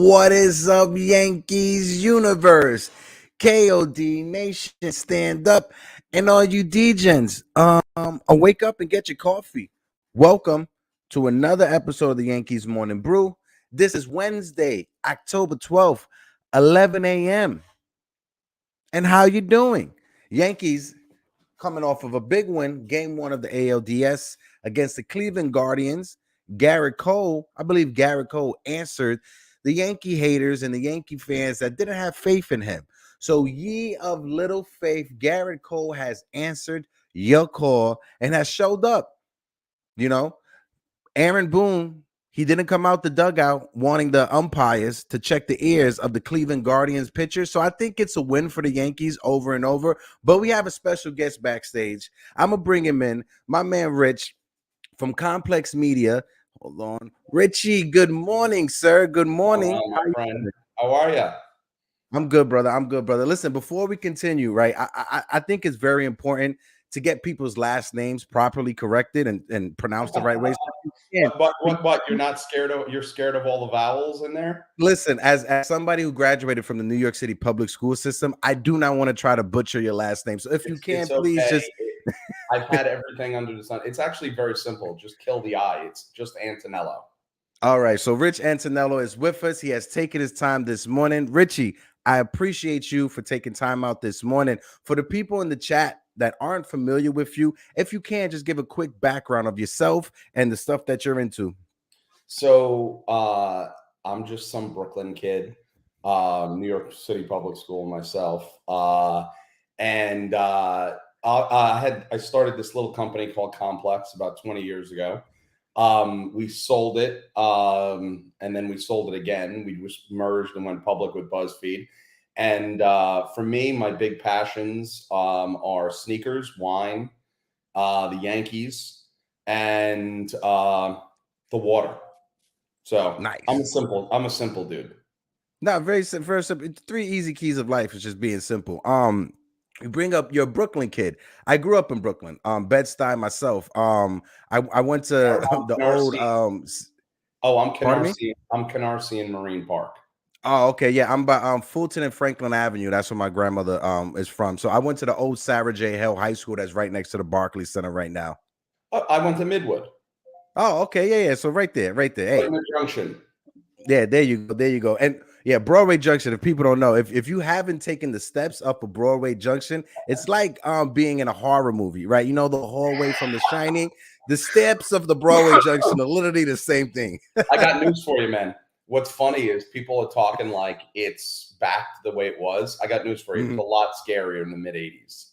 What is up, Yankees universe? KOD Nation, stand up, and all you DJs, wake up and get your coffee. Welcome to another episode of the Yankees Morning Brew. This is Wednesday, October 12th, 11 a.m. And how you doing? Yankees coming off of a big win, game one of the ALDS against the Cleveland Guardians. Garrett Cole, I believe Garrett Cole answered the Yankee haters and the Yankee fans that didn't have faith in him. So ye of little faith, Garrett Cole has answered your call and has showed up. You know, Aaron Boone, he didn't come out the dugout wanting the umpires to check the ears of the Cleveland Guardians pitchers. So I think it's a win for the Yankees over and over. But we have a special guest backstage. I'm going to bring him in, my man Rich from Complex Media. Hold on. Richie, good morning, sir. Good morning. How are you? I'm good, brother. I'm good, brother. Listen, before we continue, right, I think it's very important to get people's last names properly corrected and pronounced the right way. What? You're not scared of? You're scared of all the vowels in there? Listen, as somebody who graduated from the New York City public school system, I do not want to try to butcher your last name. So if you can, please just... I've had everything under the sun. It's actually very simple. Just kill the I. It's just Antoniello. All right. So Rich Antoniello is with us. He has taken his time this morning. Richie, I appreciate you for taking time out this morning. For the people in the chat that aren't familiar with you, if you can, just give a quick background of yourself and the stuff that you're into. So I'm just some Brooklyn kid, New York City public school myself. I started this little company called Complex about 20 years ago. We sold it, and then we sold it again. We just merged and went public with BuzzFeed. And for me, my big passions are sneakers, wine, the Yankees, and the water. So nice. I'm a simple dude. No, very simple. Three easy keys of life is just being simple. You bring up your Brooklyn kid. I grew up in Brooklyn, Bed-Stuy myself. I went to the old. I'm Canarsie. I'm Canarsie in Marine Park. Oh, okay, yeah. I'm by Fulton and Franklin Avenue. That's where my grandmother is from. So I went to the old Sarah J. Hill High School that's right next to the Barclays Center right now. I went to Midwood. Oh, okay, yeah. So right there. Hey, Junction. Yeah, there you go. And yeah, Broadway Junction. If people don't know, if you haven't taken the steps up of Broadway Junction, it's like being in a horror movie, right? You know, the hallway from The Shining, the steps of the Broadway Junction are literally the same thing. I got news for you, man. What's funny is people are talking like it's back to the way it was. I got news for you. It was a lot scarier in the mid-'80s.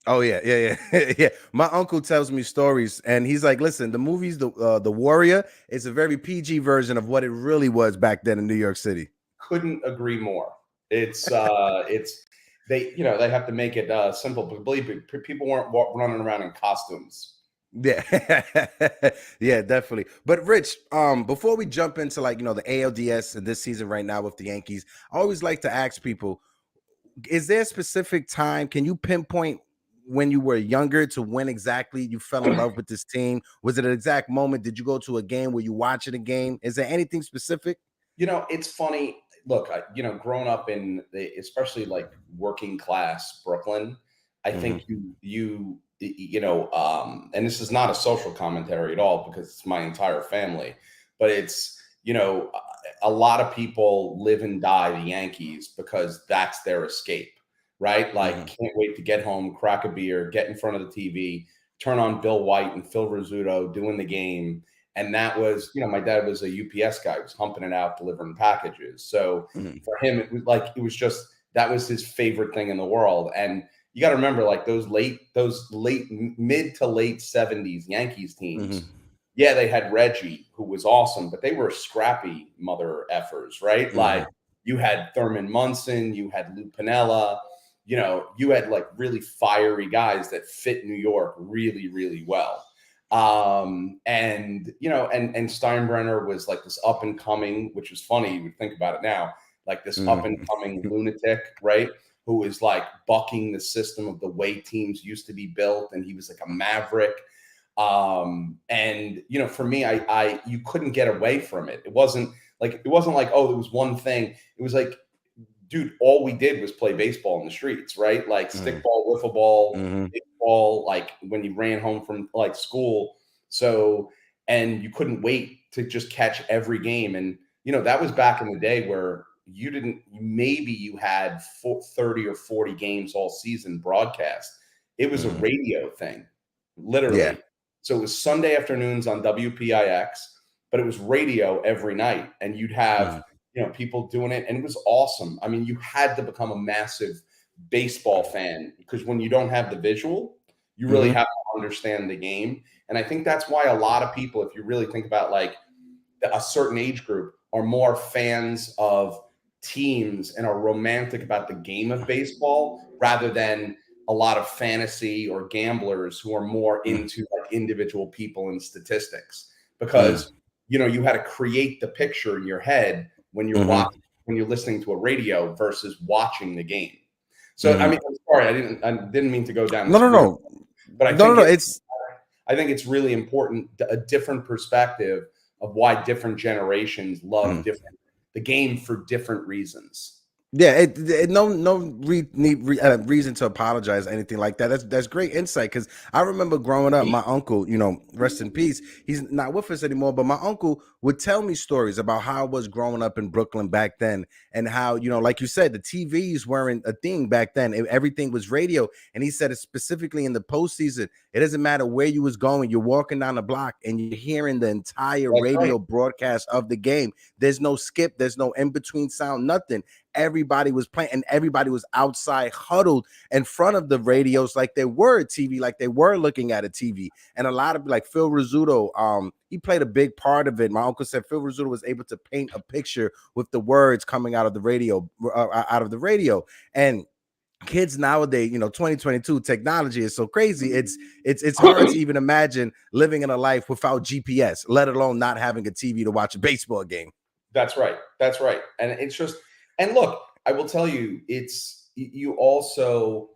Oh yeah. My uncle tells me stories, and he's like, "Listen, the movies, the Warrior, is a very PG version of what it really was back then in New York City." Couldn't agree more. It's they have to make it simple. But believe me, people weren't running around in costumes. Yeah, yeah, definitely. But Rich, before we jump into the ALDS and this season right now with the Yankees, I always like to ask people: is there a specific time? Can you pinpoint when you were younger to when exactly you fell in love with this team? Was it an exact moment? Did you go to a game? Were you watching a game? Is there anything specific? It's funny. look, growing up in especially like working class Brooklyn, I think and this is not a social commentary at all because it's my entire family, but it's, a lot of people live and die the Yankees because that's their escape, right? Like, can't wait to get home, crack a beer, get in front of the TV, turn on Bill White and Phil Rizzuto doing the game. And that was, my dad was a UPS guy, he was humping it out, delivering packages. So for him, it was just, that was his favorite thing in the world. And you got to remember, like those late mid to late 70s Yankees teams. Yeah, they had Reggie, who was awesome, but they were scrappy mother effers, right? Like you had Thurman Munson, you had Lou Piniella, you had like really fiery guys that fit New York really, really well. And Steinbrenner was like this up and coming, which is funny. You would think about it now, like this up and coming lunatic, right? Who was like bucking the system of the way teams used to be built. And he was like a maverick. For me, you couldn't get away from it. It wasn't like, oh, there was one thing. It was like, dude, all we did was play baseball in the streets, right? Like stickball, wiffle ball, ball, like when you ran home from like school. So, and you couldn't wait to just catch every game. And, that was back in the day where you had 30 or 40 games all season broadcast. It was a radio thing, literally. Yeah. So it was Sunday afternoons on WPIX, but it was radio every night. And you'd have, people doing it. And it was awesome. I mean, you had to become a massive baseball fan because when you don't have the visual, you really have to understand the game. And I think that's why a lot of people, if you really think about like a certain age group, are more fans of teams and are romantic about the game of baseball rather than a lot of fantasy or gamblers who are more into like individual people and statistics, because you had to create the picture in your head when you're watching, when you're listening to a radio versus watching the game. So I mean, I'm sorry, I didn't mean to go down this no, but I think it's really important, a different perspective of why different generations love the game for different reasons. Yeah, no reason to apologize, anything like that. That's great insight, because I remember growing up, my uncle, rest in peace, he's not with us anymore, but my uncle would tell me stories about how I was growing up in Brooklyn back then, and how, like you said, the TVs weren't a thing back then. Everything was radio, and he said it specifically in the postseason. It doesn't matter where you was going, you're walking down the block and you're hearing the entire radio broadcast of the game. There's no skip, there's no in-between sound, nothing. Everybody was playing, and everybody was outside huddled in front of the radios like they were a TV, like they were looking at a TV. And a lot of, like Phil Rizzuto, he played a big part of it. My uncle said Phil Rizzuto was able to paint a picture with the words coming out of the radio, And kids nowadays, 2022 technology is so crazy. It's hard to even imagine living in a life without GPS, let alone not having a TV to watch a baseball game. That's right. And it's just, and look, I will tell you, you also,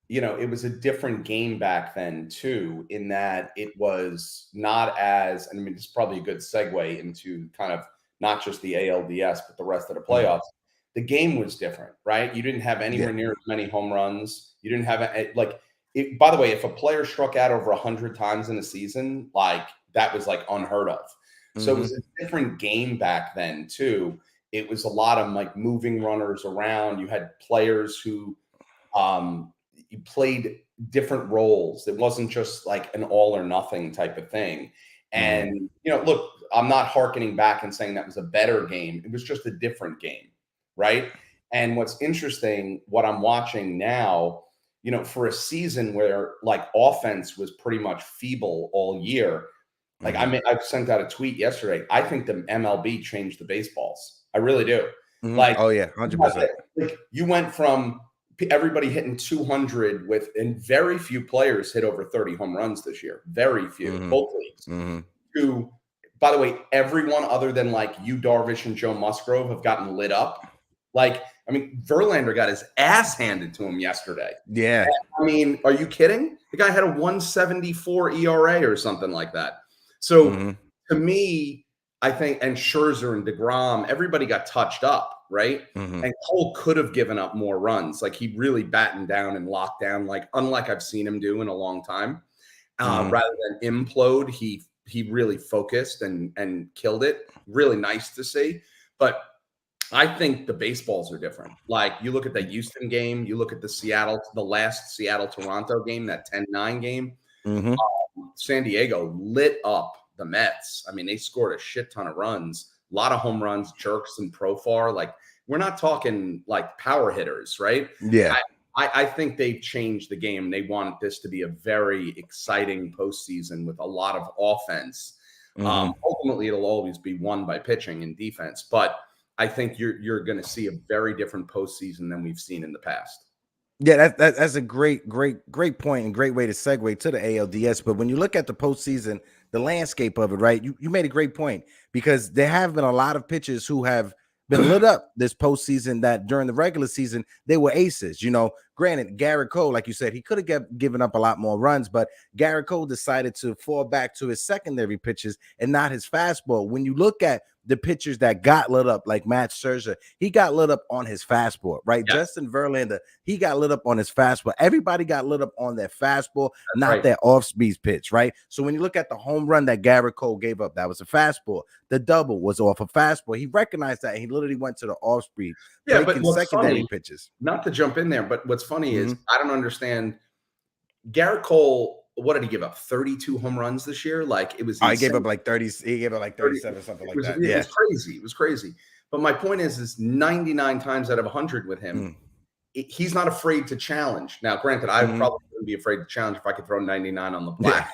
it was a different game back then too, in that it was not as, I mean, it's probably a good segue into kind of not just the ALDS, but the rest of the playoffs. The game was different, right? You didn't have anywhere near as many home runs. You didn't have by the way, if a player struck out over 100 times in a season, like that was like unheard of. So it was a different game back then too. It was a lot of like moving runners around. You had players who you played different roles. It wasn't just like an all or nothing type of thing. And, look, I'm not hearkening back and saying that was a better game. It was just a different game, right? And what's interesting, what I'm watching now, for a season where like offense was pretty much feeble all year, like I've sent out a tweet yesterday. I think the MLB changed the baseballs. I really do. Like, oh yeah, 100%. Like you went from everybody hitting 200 and very few players hit over 30 home runs this year. Very few, both leagues. To, by the way, everyone other than like you, Darvish, and Joe Musgrove have gotten lit up. Like, I mean, Verlander got his ass handed to him yesterday. Yeah. I mean, are you kidding? The guy had a 1.74 ERA or something like that. So to me, I think, and Scherzer and DeGrom, everybody got touched up, right? Mhm. And Cole could have given up more runs. Like he really battened down and locked down, like unlike I've seen him do in a long time. Rather than implode, he really focused and killed it. Really nice to see. But I think the baseballs are different. Like you look at the Houston game, you look at the last Seattle-Toronto game, that 10-9 game. Mhm. San Diego lit up the Mets. I mean, they scored a shit ton of runs, a lot of home runs, jerks, and Profar. Like, we're not talking like power hitters, right? Yeah. I think they've changed the game. They want this to be a very exciting postseason with a lot of offense. Ultimately, it'll always be won by pitching and defense, but I think you're going to see a very different postseason than we've seen in the past. Yeah, that's a great point and great way to segue to the ALDS. But when you look at the postseason, the landscape of it, right? You made a great point because there have been a lot of pitchers who have been lit up this postseason that during the regular season they were aces. You know, granted, Garrett Cole, like you said, he could have given up a lot more runs, but Garrett Cole decided to fall back to his secondary pitches and not his fastball. When you look at the pitchers that got lit up, like Matt Scherzer, he got lit up on his fastball, right? Yeah. Justin Verlander, he got lit up on his fastball. Everybody got lit up on their fastball, not right. their off-speed pitch, right? So when you look at the home run that Garrett Cole gave up, that was a fastball. The double was off a fastball. He recognized that. And he literally went to the off-speed, breaking secondary pitches. Not to jump in there, but what's funny is I don't understand. Garrett Cole, what did he give up? 32 home runs this year? Like it was. He gave up like 30. He gave up like 37, something like that. It was crazy. It was crazy. But my point is 99 times out of 100 with him, he's not afraid to challenge. Now, granted, I probably wouldn't be afraid to challenge if I could throw 99 on the black.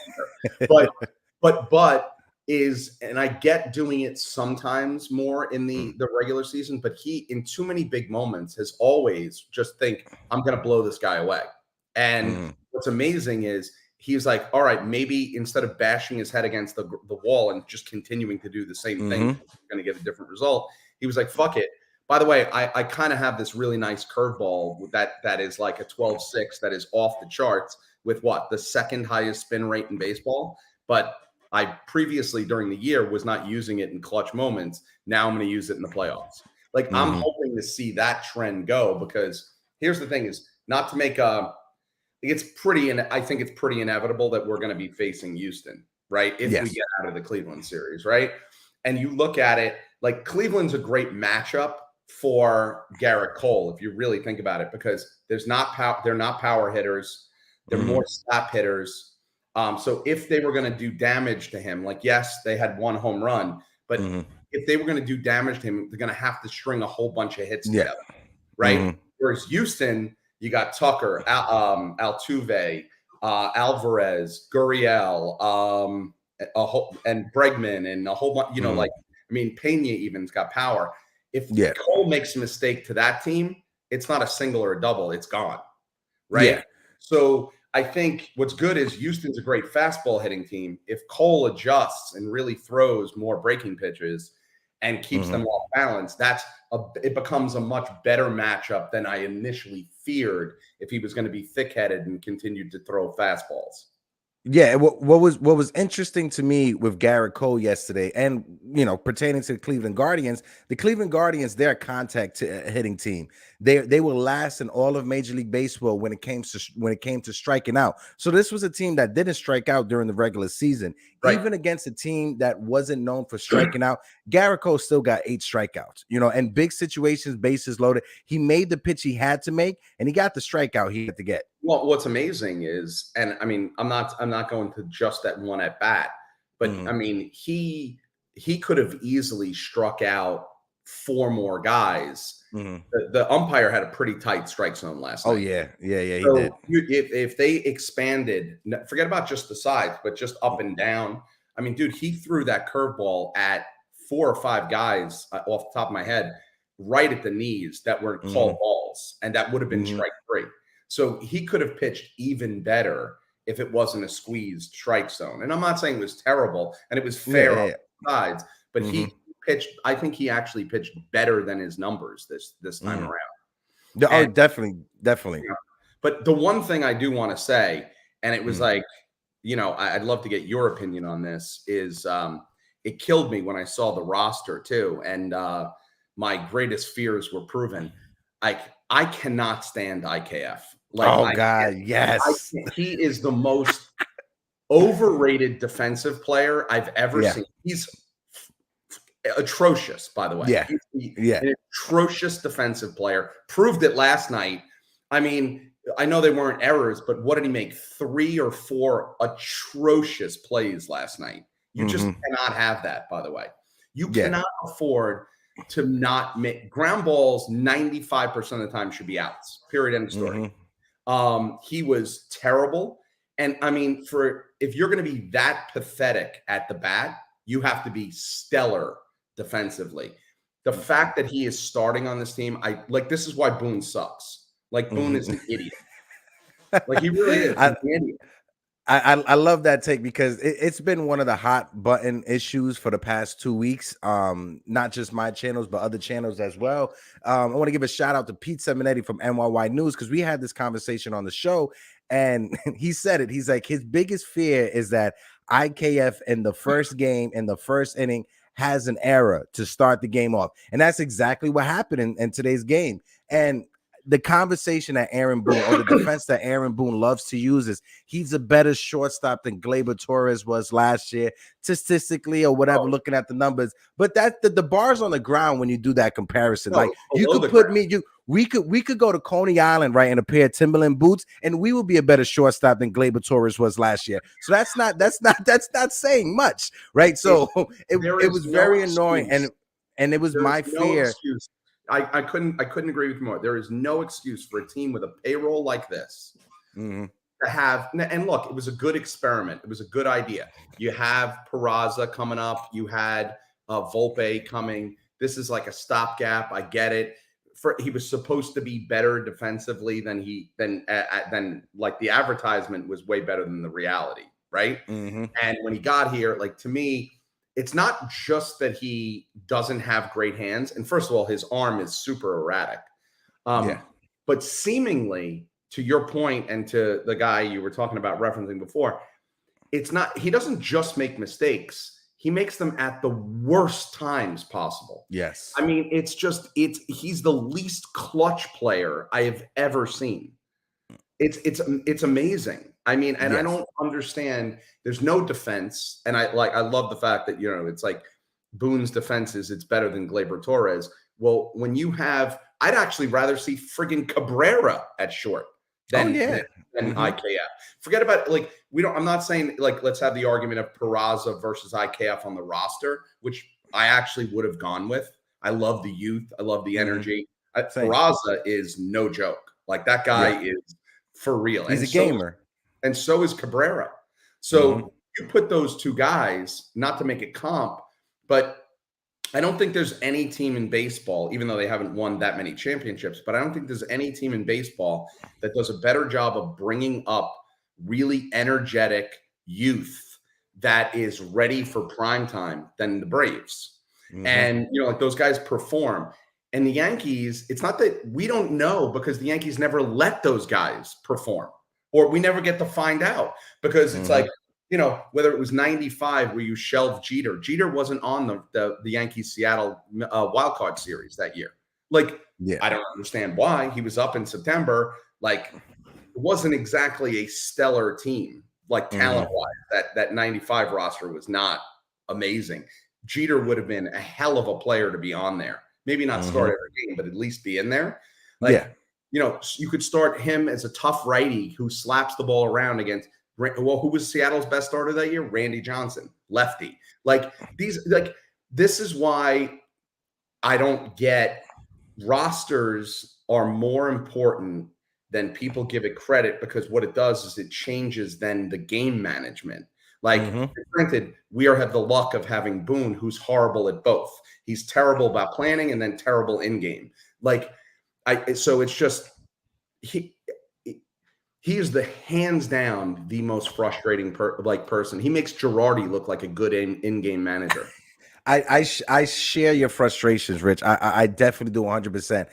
but and I get doing it sometimes more in the regular season, but he in too many big moments has always just think I'm going to blow this guy away. And what's amazing is he's like, all right, maybe instead of bashing his head against the wall and just continuing to do the same thing, we're going to get a different result. He was like, fuck it. By the way, I kind of have this really nice curveball that is like a 12-6 that is off the charts with the second highest spin rate in baseball. But I previously during the year was not using it in clutch moments. Now I'm going to use it in the playoffs. Like I'm hoping to see that trend go because here's the thing is not to make I think it's pretty inevitable that we're going to be facing Houston, right? If we get out of the Cleveland series, right? And you look at it like Cleveland's a great matchup for Garrett Cole, if you really think about it, because they're not power hitters. They're more slap hitters. So if they were going to do damage to him, like, yes, they had one home run, but if they were going to do damage to him, they're going to have to string a whole bunch of hits together, right? Whereas Houston, you got Tucker, Altuve, Alvarez, Gurriel, and Bregman, and a whole bunch, like, I mean, Pena even's got power. If Cole makes a mistake to that team, it's not a single or a double. It's gone, right? Yeah. So I think what's good is Houston's a great fastball hitting team. If Cole adjusts and really throws more breaking pitches and keeps them off balance, it becomes a much better matchup than I initially feared if he was going to be thick-headed and continued to throw fastballs. Yeah, what was interesting to me with Garrett Cole yesterday, and pertaining to the Cleveland Guardians, they're a contact hitting team. They were last in all of Major League Baseball when it came to striking out. So this was a team that didn't strike out during the regular season, even against a team that wasn't known for striking out. Garrett Cole still got 8 strikeouts. And big situations, bases loaded. He made the pitch he had to make, and he got the strikeout he had to get. Well, what's amazing is, and I mean, I'm not going to just that one at bat, but I mean, he could have easily struck out 4 more guys. The umpire had a pretty tight strike zone last night. Oh yeah, he so did. If they expanded, forget about just the sides, but just up and down. I mean, dude, he threw that curveball at 4 or 5 guys off the top of my head, right at the knees that were called balls, and that would have been strike 3. So he could have pitched even better if it wasn't a squeezed strike zone. And I'm not saying it was terrible, and it was fair on both sides, but he pitched. I think he actually pitched better than his numbers this time around. Oh, definitely. But the one thing I do want to say, and it was like, I'd love to get your opinion on this, is it killed me when I saw the roster too. And my greatest fears were proven. I cannot stand IKF. Like, oh God, yes. He is the most overrated defensive player I've ever seen. He's atrocious, by the way. Yeah. He's an atrocious defensive player. Proved it last night. I mean, I know they weren't errors, but what did he make? 3 or 4 atrocious plays last night. You just cannot have that, by the way. You cannot afford to not make ground balls. 95% of the time should be outs. Period. End of story. He was terrible. And I mean, if you're going to be that pathetic at the bat, you have to be stellar defensively. The fact that he is starting on this team, this is why Boone sucks. Like, Boone is an idiot. Like, he really is an idiot. I love that take because it's been one of the hot button issues for the past 2 weeks. Not just my channels, but other channels as well. I want to give a shout out to Pete Simonetti from NY News because we had this conversation on the show, and he said it. He's like, his biggest fear is that IKF in the first game, in the first inning, has an error to start the game off, and that's exactly what happened in today's game. And the conversation that Aaron Boone, or the defense that Aaron Boone loves to use, is he's a better shortstop than Gleyber Torres was last year, statistically or whatever, looking at the numbers. But that the bar's on the ground when you do that comparison. Like, you could put we could go to Coney Island, right, in a pair of Timberland boots, and we would be a better shortstop than Gleyber Torres was last year. So that's not saying much, right? So it was very annoying, and it was my fear. I couldn't agree with you more. There is no excuse for a team with a payroll like this to have. And look, it was a good experiment. It was a good idea. You have Peraza coming up. You had Volpe coming. This is like a stopgap. I get it. He was supposed to be better defensively than like the advertisement was way better than the reality, right? And when he got here, like, to me, it's not just that he doesn't have great hands. And first of all, his arm is super erratic. But seemingly, to your point and to the guy you were talking about referencing before, he doesn't just make mistakes. He makes them at the worst times possible. Yes. I mean, he's the least clutch player I have ever seen. It's amazing. I mean, and I don't understand. There's no defense, and I love the fact that, it's like Boone's defense it's better than Gleyber Torres. Well, when you have, I'd actually rather see friggin' Cabrera at short than IKF. Forget about, like, I'm not saying, like, let's have the argument of Peraza versus IKF on the roster, which I actually would have gone with. I love the youth. I love the energy. Peraza is no joke. Like, that guy is for real. He's a gamer. And so is Cabrera. So you put those two guys, not to make it comp, but I don't think there's any team in baseball, even though they haven't won that many championships, but I don't think there's any team in baseball that does a better job of bringing up really energetic youth that is ready for prime time than the Braves. And, like, those guys perform. And the Yankees, it's not that we don't know, because the Yankees never let those guys perform, or we never get to find out, because it's like, whether it was 95 where you shelved Jeter. Jeter wasn't on the Yankees Seattle wild card series that year. Like, I don't understand why. He was up in September. Like, it wasn't exactly a stellar team, like, talent-wise. That 95 roster was not amazing. Jeter would have been a hell of a player to be on there. Maybe not start every game, but at least be in there. Like, you could start him as a tough righty who slaps the ball around against, who was Seattle's best starter that year? Randy Johnson, lefty. This is why I don't get, rosters are more important than people give it credit, because what it does is it changes then the game management. Like, granted, we have the luck of having Boone, who's horrible at both. He's terrible about planning and then terrible in game. So it's just, he is the hands down the most frustrating person. He makes Girardi look like a good in-game manager. I share your frustrations, Rich. I definitely do 100%.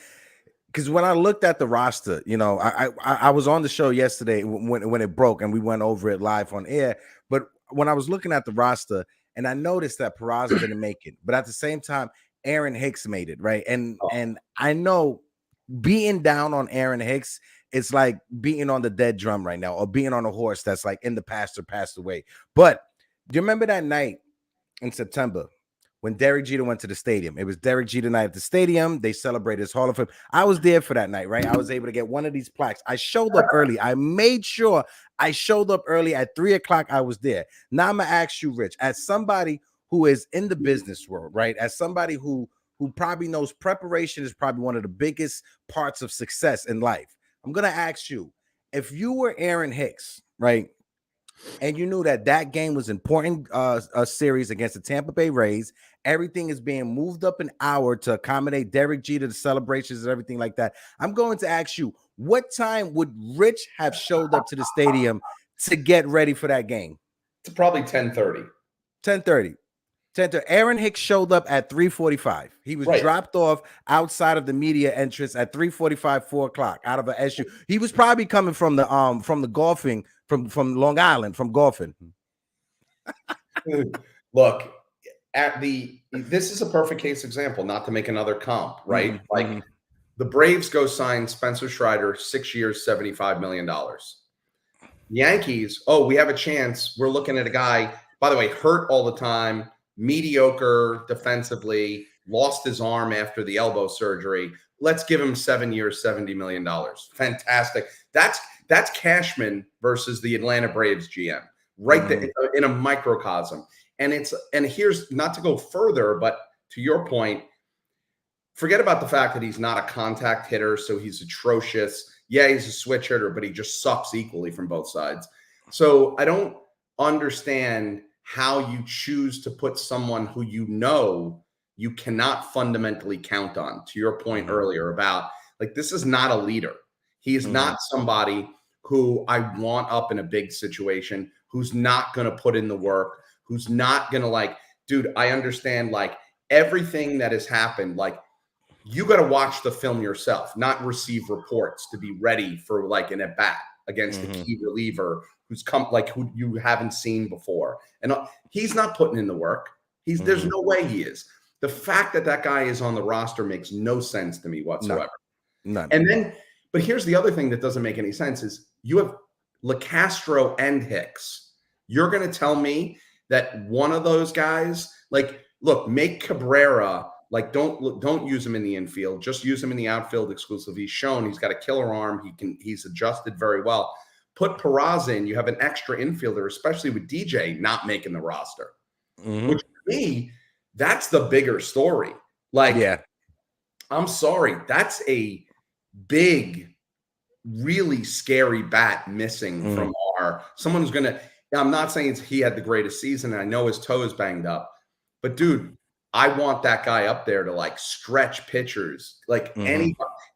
Because when I looked at the roster, I was on the show yesterday when it broke, and we went over it live on air. But when I was looking at the roster, and I noticed that Peraza didn't make it, but at the same time, Aaron Hicks made it, right? And Oh. and I know being down on Aaron Hicks, it's like beating on the dead drum right now, or being on a horse that's like in the past or passed away. But do you remember that night in September when Derek Jeter went to the stadium? It was Derek Jeter night at the stadium. They celebrated his Hall of Fame. I was there for that night, right? I was able to get one of these plaques. I showed up early. I made sure I showed up early at 3:00. I was there. Now I'm gonna ask you, Rich, as somebody who is in the business world, right? As somebody who probably knows preparation is probably one of the biggest parts of success in life. I'm gonna ask you, if you were Aaron Hicks, right? And you knew that game was important, a series against the Tampa Bay Rays. Everything is being moved up an hour to accommodate Derek Jeter, the celebrations and everything like that. I'm going to ask you, what time would Rich have showed up to the stadium to get ready for that game? It's probably 10:30. 10:30. Aaron Hicks showed up at 3:45. He was dropped off outside of the media entrance at 3:45, 4:00 out of a SU. He was probably coming from the golfing from Long Island, from golfing. Look, this is a perfect case example, not to make another comp, right? The Braves go sign Spencer Strider, 6 years, $75 million. Yankees, we have a chance. We're looking at a guy, by the way, hurt all the time, mediocre defensively, lost his arm after the elbow surgery. Let's give him 7 years, $70 million. Fantastic. That's Cashman versus the Atlanta Braves GM, right there in a microcosm. And here's, not to go further, but to your point, forget about the fact that he's not a contact hitter, so he's atrocious. Yeah, he's a switch hitter, but he just sucks equally from both sides. So I don't understand how you choose to put someone who you cannot fundamentally count on, to your point earlier about, like, this is not a leader. He is not somebody who I want up in a big situation, who's not going to put in the work, who's not going to, like, dude, I understand, like, everything that has happened, like, you got to watch the film yourself, not receive reports to be ready for, like, an at-bat against the key reliever who's come, like, who you haven't seen before. And he's not putting in the work. There's no way he is. The fact that guy is on the roster makes no sense to me whatsoever. None. And then, but here's the other thing that doesn't make any sense is you have LeCastro and Hicks. You're going to tell me that one of those guys, like, look, make Cabrera, like, don't use him in the infield, just use him in the outfield exclusively. He's shown he's got a killer arm. He's adjusted very well. Put Peraza in, you have an extra infielder, especially with DJ not making the roster. Which, to me, that's the bigger story. Like, I'm sorry, that's a big, really scary bat missing from someone who's going to, I'm not saying he had the greatest season, and I know his toe is banged up, but dude, I want that guy up there to, like, stretch pitchers. Like,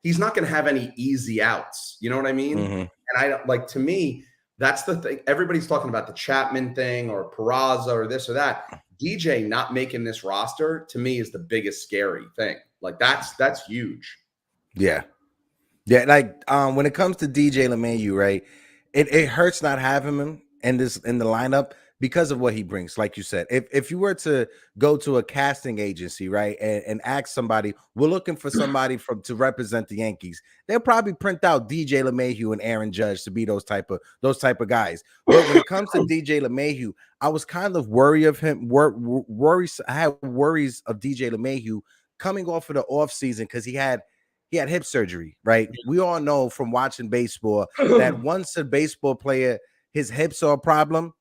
he's not going to have any easy outs. You know what I mean? And I don't, like, to me, that's the thing. Everybody's talking about the Chapman thing or Peraza or this or that. DJ not making this roster, to me, is the biggest scary thing. Like, that's huge. Yeah. Like, when it comes to DJ LeMahieu, right, it hurts not having him in the lineup because of what he brings. Like you said, if you were to go to a casting agency, right, and ask somebody, we're looking for somebody to represent the Yankees, they'll probably print out DJ LeMahieu and Aaron Judge to be those type of guys. But when it comes to DJ LeMahieu, I was kind of worried of him. I had worries of DJ LeMahieu coming off of the offseason because he had hip surgery, right? We all know from watching baseball that once a baseball player, his hips are a problem,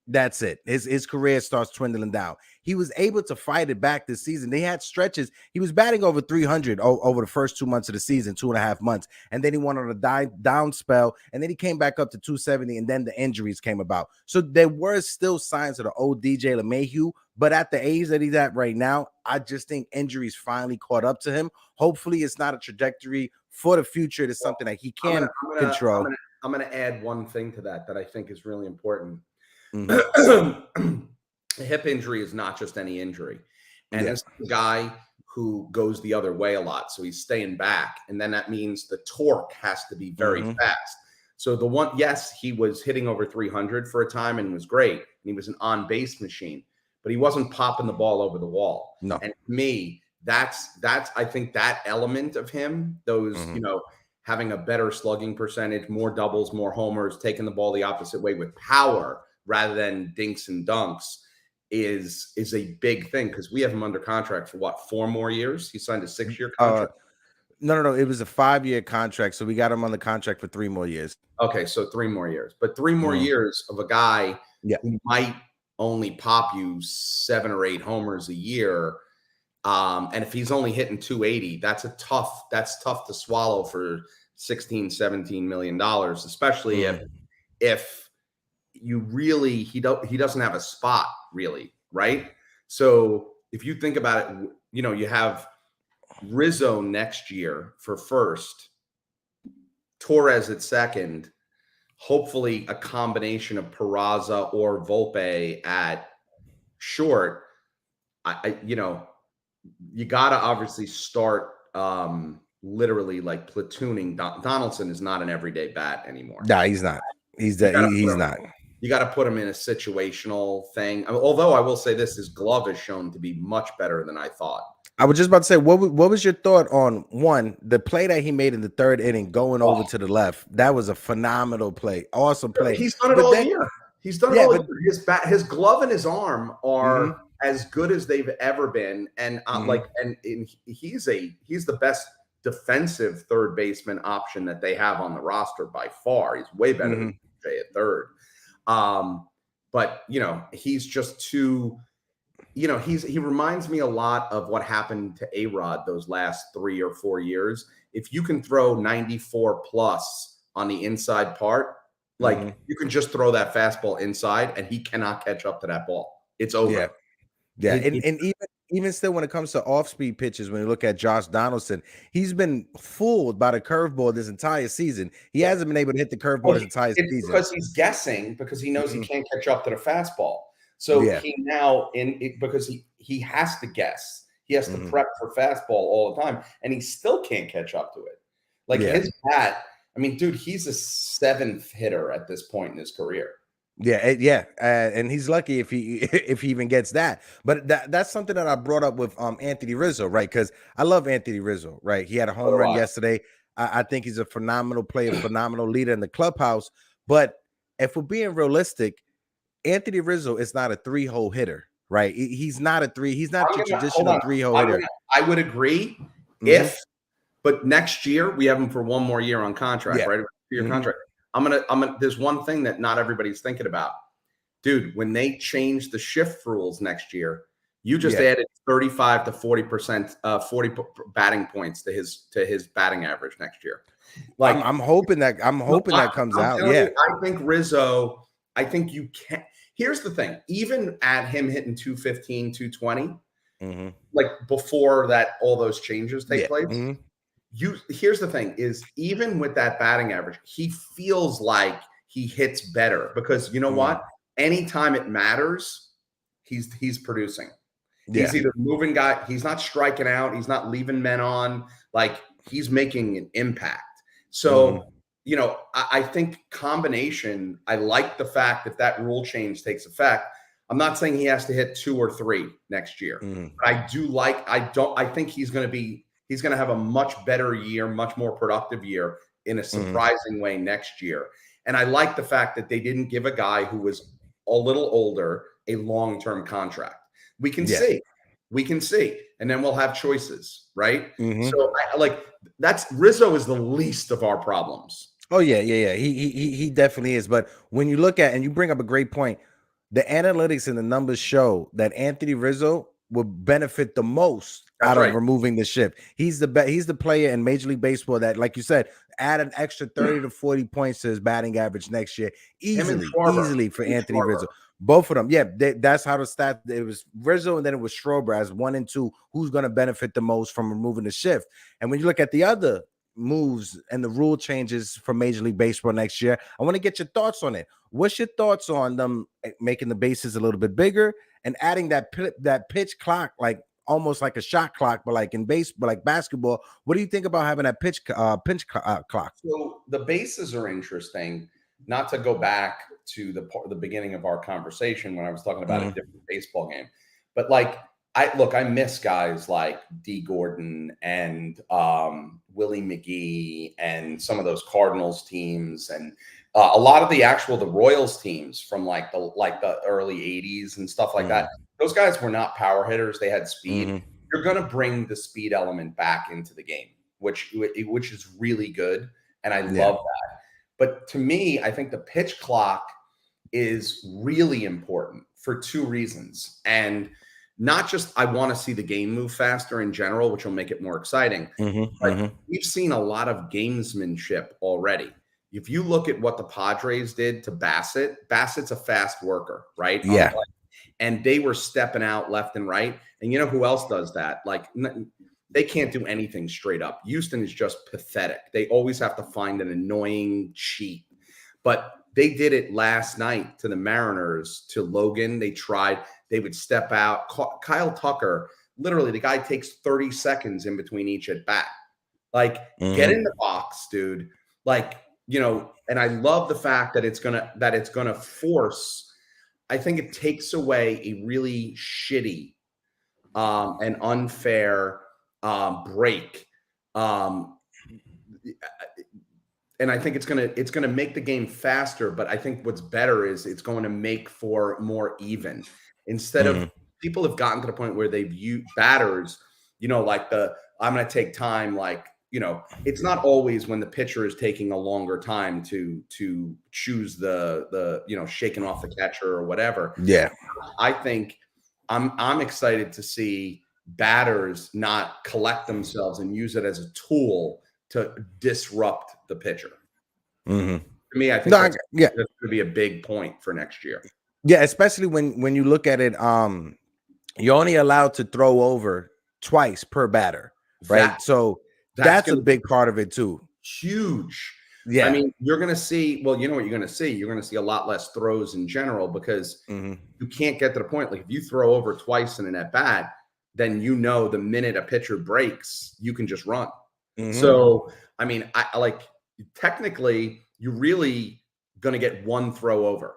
that's it. His career starts dwindling down. He was able to fight it back this season. They had stretches. He was batting over 300 over the first 2 months of the season, 2.5 months. And then he went on a down spell. And then he came back up to 270. And then the injuries came about. So there were still signs of the old DJ LeMahieu. But at the age that he's at right now, I just think injuries finally caught up to him. Hopefully it's not a trajectory for the future. It's something that he can control. I'm going to add one thing to that I think is really important. A hip injury is not just any injury. And this guy who goes the other way a lot, so he's staying back. And then that means the torque has to be very fast. So he was hitting over 300 for a time and was great. And he was an on-base machine. But he wasn't popping the ball over the wall. No. And to me, that's I think that element of him, those having a better slugging percentage, more doubles, more homers, taking the ball the opposite way with power rather than dinks and dunks is a big thing, because we have him under contract for what, 4 more years? He signed a 6-year contract. No. It was a 5-year contract, so we got him on the contract for 3 more years. Okay, so 3 more years, but 3 more years of a guy who might only pop you 7 or 8 homers a year. And if he's only hitting 280, that's tough to swallow for $16-17 million, especially if you really, he doesn't have a spot really, right? So if you think about it, you have Rizzo next year for first, Torres at second, hopefully a combination of Peraza or Volpe at short. You got to obviously start literally like platooning. Donaldson is not an everyday bat anymore. Nah, he's not. He's not. You got to put him in a situational thing. Although I will say this, his glove is shown to be much better than I thought. I was just about to say, what was your thought on the play that he made in the 3rd inning going over to the left? That was a phenomenal play. Awesome play. He's done it all year. He's done it all year. His glove and his arm are as good as they've ever been. And he's the best defensive third baseman option that they have on the roster by far. He's way better than Jay at third. But he's just too, he reminds me a lot of what happened to A-Rod those last 3 or 4 years. If you can throw 94 plus on the inside part, you can just throw that fastball inside and he cannot catch up to that ball. It's over. Yeah. And even still, when it comes to off-speed pitches, when you look at Josh Donaldson, he's been fooled by the curveball this entire season. He hasn't been able to hit the curveball this entire season. Because he's guessing, because he knows he can't catch up to the fastball. So he now, because he has to guess. He has to prep for fastball all the time, and he still can't catch up to it. His bat, dude, he's a 7th hitter at this point in his career. And he's lucky if he even gets that. But that's something that I brought up with Anthony Rizzo, right? Because I love Anthony Rizzo, right? He had a home run yesterday. I think he's a phenomenal player, phenomenal leader in the clubhouse. But if we're being realistic, Anthony Rizzo is not a 3-hole hitter, right? He's not a 3. He's not your traditional 3-hole hitter. I would agree but next year we have him for 1 more year on contract, right? 2-year contract. I'm gonna. There's one thing that not everybody's thinking about, dude. When they change the shift rules next year, you just added 35 to 40%, 40 batting points to his batting average next year. I'm hoping that comes out. I think Rizzo. I think you can. Here's the thing. Even at him hitting 215, 220, before that, all those changes take place. Here's the thing is, even with that batting average, he feels like he hits better, because you know what? Anytime it matters, he's producing. He's either moving guy, he's not striking out, he's not leaving men on, he's making an impact. So, I think combination, I like the fact that rule change takes effect. I'm not saying he has to hit 2 or 3 next year. But I think he's going to have a much better year, much more productive year in a surprising way next year. And I like the fact that they didn't give a guy who was a little older a long-term contract. We can see, and then we'll have choices, right? So Rizzo is the least of our problems. Oh yeah. He definitely is. But when you look at, and you bring up a great point, the analytics and the numbers show that Anthony Rizzo will benefit the most out of removing the shift. He's the player in Major League Baseball that, like you said, add an extra 30 to 40 points to his batting average next year. Easily for Anthony Rizzo. Both of them. Yeah, that's how the stat. It was Rizzo and then it was Schrober as 1 and 2. Who's going to benefit the most from removing the shift? And when you look at the other moves and the rule changes for Major League Baseball next year, I want to get your thoughts on it. What's your thoughts on them making the bases a little bit bigger and adding that pitch clock, almost like a shot clock, but like in baseball, like basketball? What do you think about having that pinch clock? So the bases are interesting. Not to go back to the beginning of our conversation when I was talking about a different baseball game, but I miss guys like D. Gordon and Willie McGee and some of those Cardinals teams, and a lot of the Royals teams from like the early '80s and stuff like that. Those guys were not power hitters; they had speed. You're going to bring the speed element back into the game, which is really good, and I love that. But to me, I think the pitch clock is really important for two reasons, and not just I want to see the game move faster in general, which will make it more exciting. But we've seen a lot of gamesmanship already. If you look at what the Padres did to Bassett's a fast worker, right? Yeah. And they were stepping out left and right. And you know who else does that? Like, they can't do anything straight up. Houston is just pathetic. They always have to find an annoying cheat. But they did it last night to the Mariners, to Logan. They would step out. Kyle Tucker, literally, the guy takes 30 seconds in between each at bat. Like, get in the box, dude. Like, and I love the fact that it's gonna force. I think it takes away a really shitty and unfair break. And I think it's gonna make the game faster, but I think what's better is it's going to make for more even. Instead of people have gotten to the point where they've used batters, like I'm going to take time, like, it's not always when the pitcher is taking a longer time to choose the shaking off the catcher or whatever. Yeah. I think I'm excited to see batters not collect themselves and use it as a tool to disrupt the pitcher. To me, I think that's going to be a big point for next year. Yeah, especially when you look at it, you're only allowed to throw over twice per batter, right? So that's a big part of it too. Huge. Yeah. I mean, you're going to see, well, you know what you're going to see? You're going to see a lot less throws in general, because you can't get to the point. Like, if you throw over twice in an at-bat, then the minute a pitcher breaks, you can just run. So, I mean, technically, you're really going to get one throw over,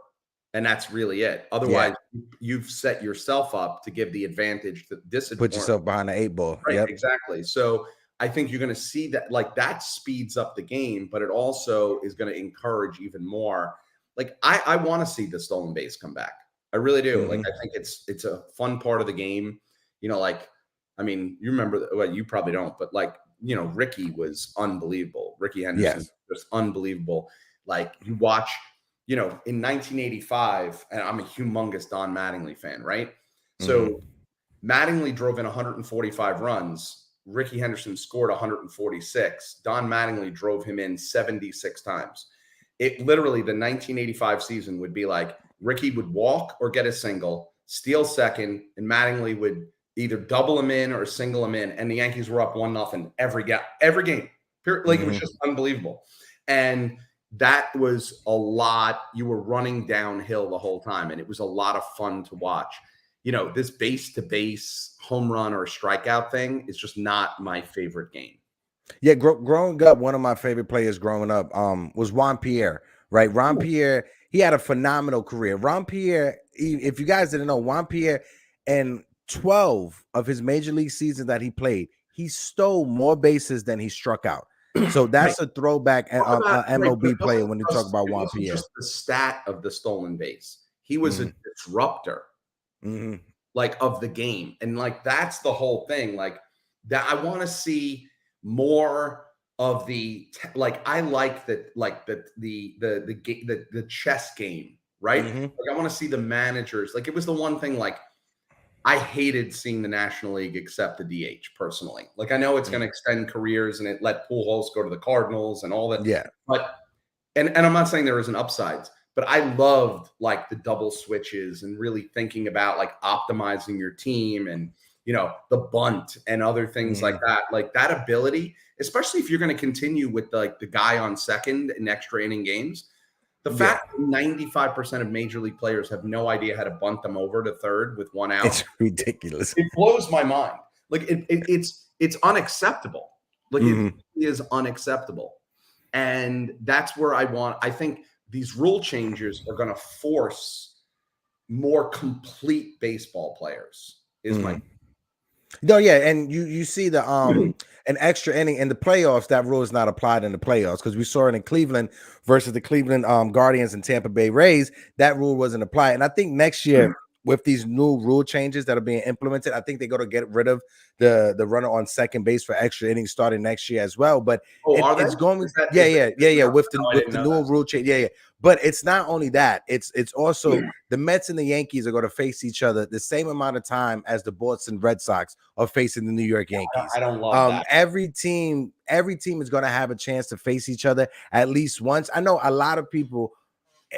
and that's really it. Otherwise, you've set yourself up to give the advantage to disadvantage. Put yourself behind the 8-ball. Right, exactly. So I think you're going to see that, like, that speeds up the game, but it also is going to encourage even more. Like, I want to see the stolen base come back. I really do. Like, I think it's a fun part of the game. Like, I mean, you remember, well, you probably don't, but like, Ricky was unbelievable. Ricky Henderson was unbelievable. Like, you watch, in 1985, and I'm a humongous Don Mattingly fan, right? So Mattingly drove in 145 runs. Ricky Henderson scored 146. Don Mattingly drove him in 76 times. It literally, the 1985 season would be like, Ricky would walk or get a single, steal second, and Mattingly would either double him in or single him in, and the Yankees were up 1-0 every game. Like, it was just unbelievable. And that was a lot. You were running downhill the whole time, and it was a lot of fun to watch. This base-to-base home run or strikeout thing is just not my favorite game. Yeah, growing up, one of my favorite players growing up was Juan Pierre, right? Juan Pierre, he had a phenomenal career. Juan Pierre, if you guys didn't know, Juan Pierre, and 12 of his major league seasons that he played, he stole more bases than he struck out. So that's a throwback MLB player when you talk about Juan Pierre. Just the stat of the stolen base. He was a disruptor, like, of the game. And like, that's the whole thing. Like, that I want to see more of I like that, like the chess game, right? Like, I want to see the managers. Like, it was the one thing, like, I hated seeing the National League accept the DH personally. Like, I know it's going to extend careers, and it let Pujols go to the Cardinals and all that. Yeah. But, and I'm not saying there isn't upsides, but I loved, like, the double switches and really thinking about, like, optimizing your team and, the bunt and other things like that. Like, that ability, especially if you're going to continue with the guy on second in extra inning games. The fact that 95% of major league players have no idea how to bunt them over to third with one out. It's ridiculous. It blows my mind. Like, it's unacceptable. Like, it is unacceptable. And that's where I think these rule changes are going to force more complete baseball players. No, yeah, and you see the an extra inning in the playoffs. That rule is not applied in the playoffs because we saw it in Cleveland versus the Cleveland Guardians and Tampa Bay Rays. That rule wasn't applied, and I think next year with these new rule changes that are being implemented, I think they're going to get rid of the runner on second base for extra innings starting next year as well. But Are they? it's going, Is that, yeah, with I the didn't know new that. rule change, yeah. But it's not only that; it's also the Mets and the Yankees are going to face each other the same amount of time as the Boston Red Sox are facing the New York Yankees. I don't love that. Every team is going to have a chance to face each other at least once. I know a lot of people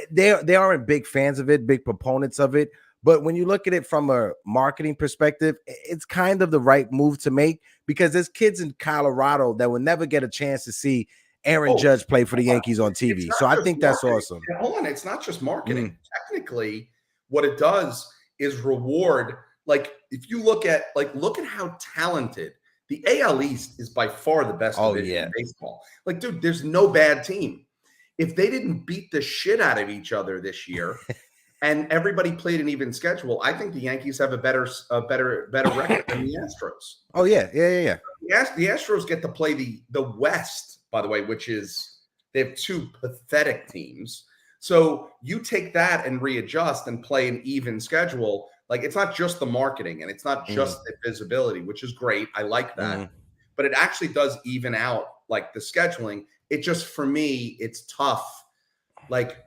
they aren't big fans of it, big proponents of it. But when you look at it from a marketing perspective, it's kind of the right move to make because there's kids in Colorado that will never get a chance to see Aaron Judge play for the Yankees on TV. So I think that's awesome. Hold on, it's not just marketing. Technically, what it does is reward. Like if you look at how talented the AL East is by far the best division in baseball. Like, dude, there's no bad team. If they didn't beat the shit out of each other this year, and everybody played an even schedule, I think the Yankees have a better record than the Astros. Oh yeah. The Astros get to play the West, by the way, which is they have two pathetic teams. So you take that and readjust and play an even schedule. Like it's not just the marketing and it's not just the visibility, which is great. I like that, but it actually does even out like the scheduling. It just, for me, it's tough. Like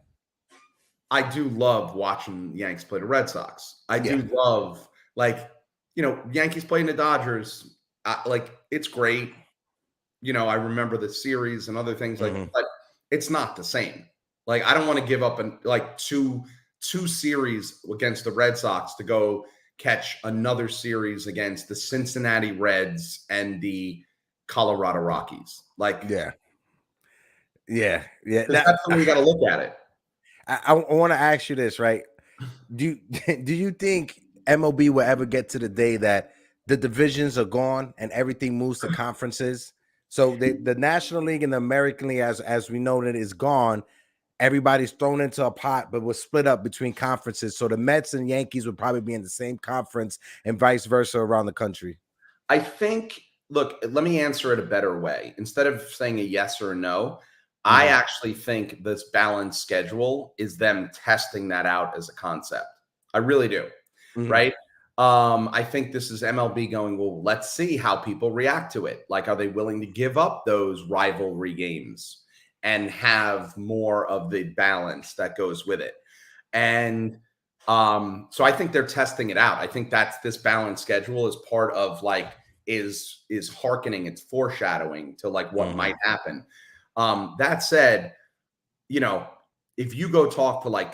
I do love watching the Yankees play the Red Sox. I do love, like, Yankees playing the Dodgers. Like it's great. I remember the series and other things but it's not the same. Like I don't want to give up two series against the Red Sox to go catch another series against the Cincinnati Reds and the Colorado Rockies. Like, yeah. That's the way you got to look at it. I want to ask you this, right? Do you think MLB will ever get to the day that the divisions are gone and everything moves to conferences? So the National League and the American League, as we know it, is gone. Everybody's thrown into a pot, but was split up between conferences. So the Mets and Yankees would probably be in the same conference and vice versa around the country. I think, look, let me answer it a better way. Instead of saying a yes or a no, I actually think this balanced schedule is them testing that out as a concept. I really do. Right? I think this is MLB going, well, let's see how people react to it. Like, are they willing to give up those rivalry games and have more of the balance that goes with it? And so I think they're testing it out. I think that's this balanced schedule is part of is hearkening, it's foreshadowing to what might happen. That said, if you go talk to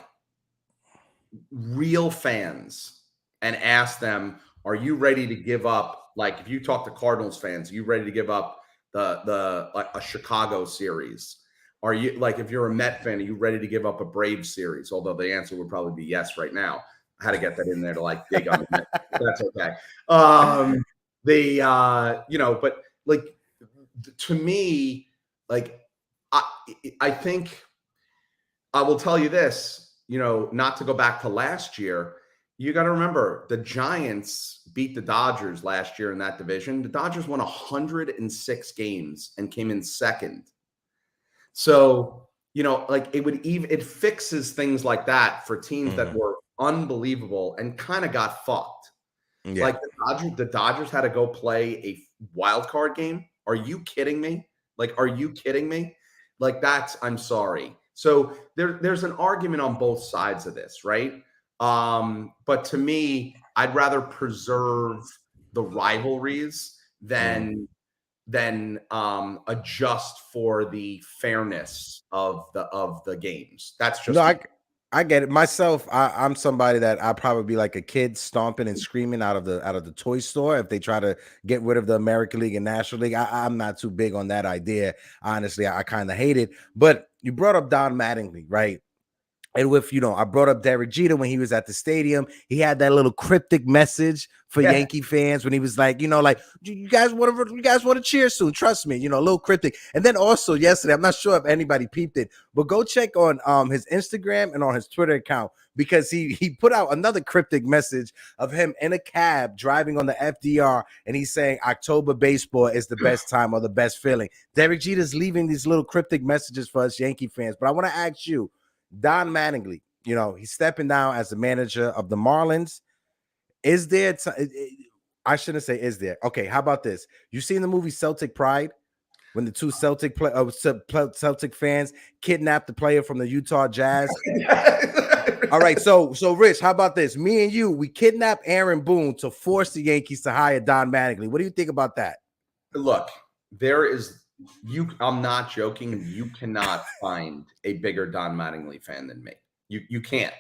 real fans and ask them, are you ready to give up? If you talk to Cardinals fans, are you ready to give up a Chicago series? Are you if you're a Met fan, are you ready to give up a Braves series? Although the answer would probably be yes right now. I had to get that in there to dig on the Met. That's okay. But to me, I think I will tell you this, not to go back to last year, you got to remember the Giants beat the Dodgers last year in that division. The Dodgers won 106 games and came in second. So, it fixes things like that for teams that were unbelievable and kind of got fucked. Yeah. The Dodgers had to go play a wild card game. Are you kidding me? Are you kidding me? I'm sorry. So there's an argument on both sides of this, right? But to me, I'd rather preserve the rivalries than adjust for the fairness of the games. That's just I get it. Myself, I'm somebody that I'll probably be like a kid stomping and screaming out of the toy store if they try to get rid of the American League and National League. I'm not too big on that idea. Honestly, I kind of hate it. But you brought up Don Mattingly, right? And with, I brought up Derek Jeter when he was at the stadium. He had that little cryptic message for Yankee fans when he was like, you guys want to cheer soon. Trust me, a little cryptic. And then also yesterday, I'm not sure if anybody peeped it, but go check on his Instagram and on his Twitter account, because he put out another cryptic message of him in a cab driving on the FDR, and he's saying October baseball is the best time or the best feeling. Derek Jeter's leaving these little cryptic messages for us Yankee fans. But I want to ask you, Don Mattingly, he's stepping down as the manager of the Marlins. Is there, I shouldn't say is there. Okay, how about this? You seen the movie Celtic Pride? When the two Celtic fans kidnapped the player from the Utah Jazz? All right, so Rich, how about this? Me and you, we kidnapped Aaron Boone to force the Yankees to hire Don Mattingly. What do you think about that? Look, I'm not joking. You cannot find a bigger Don Mattingly fan than me. You can't.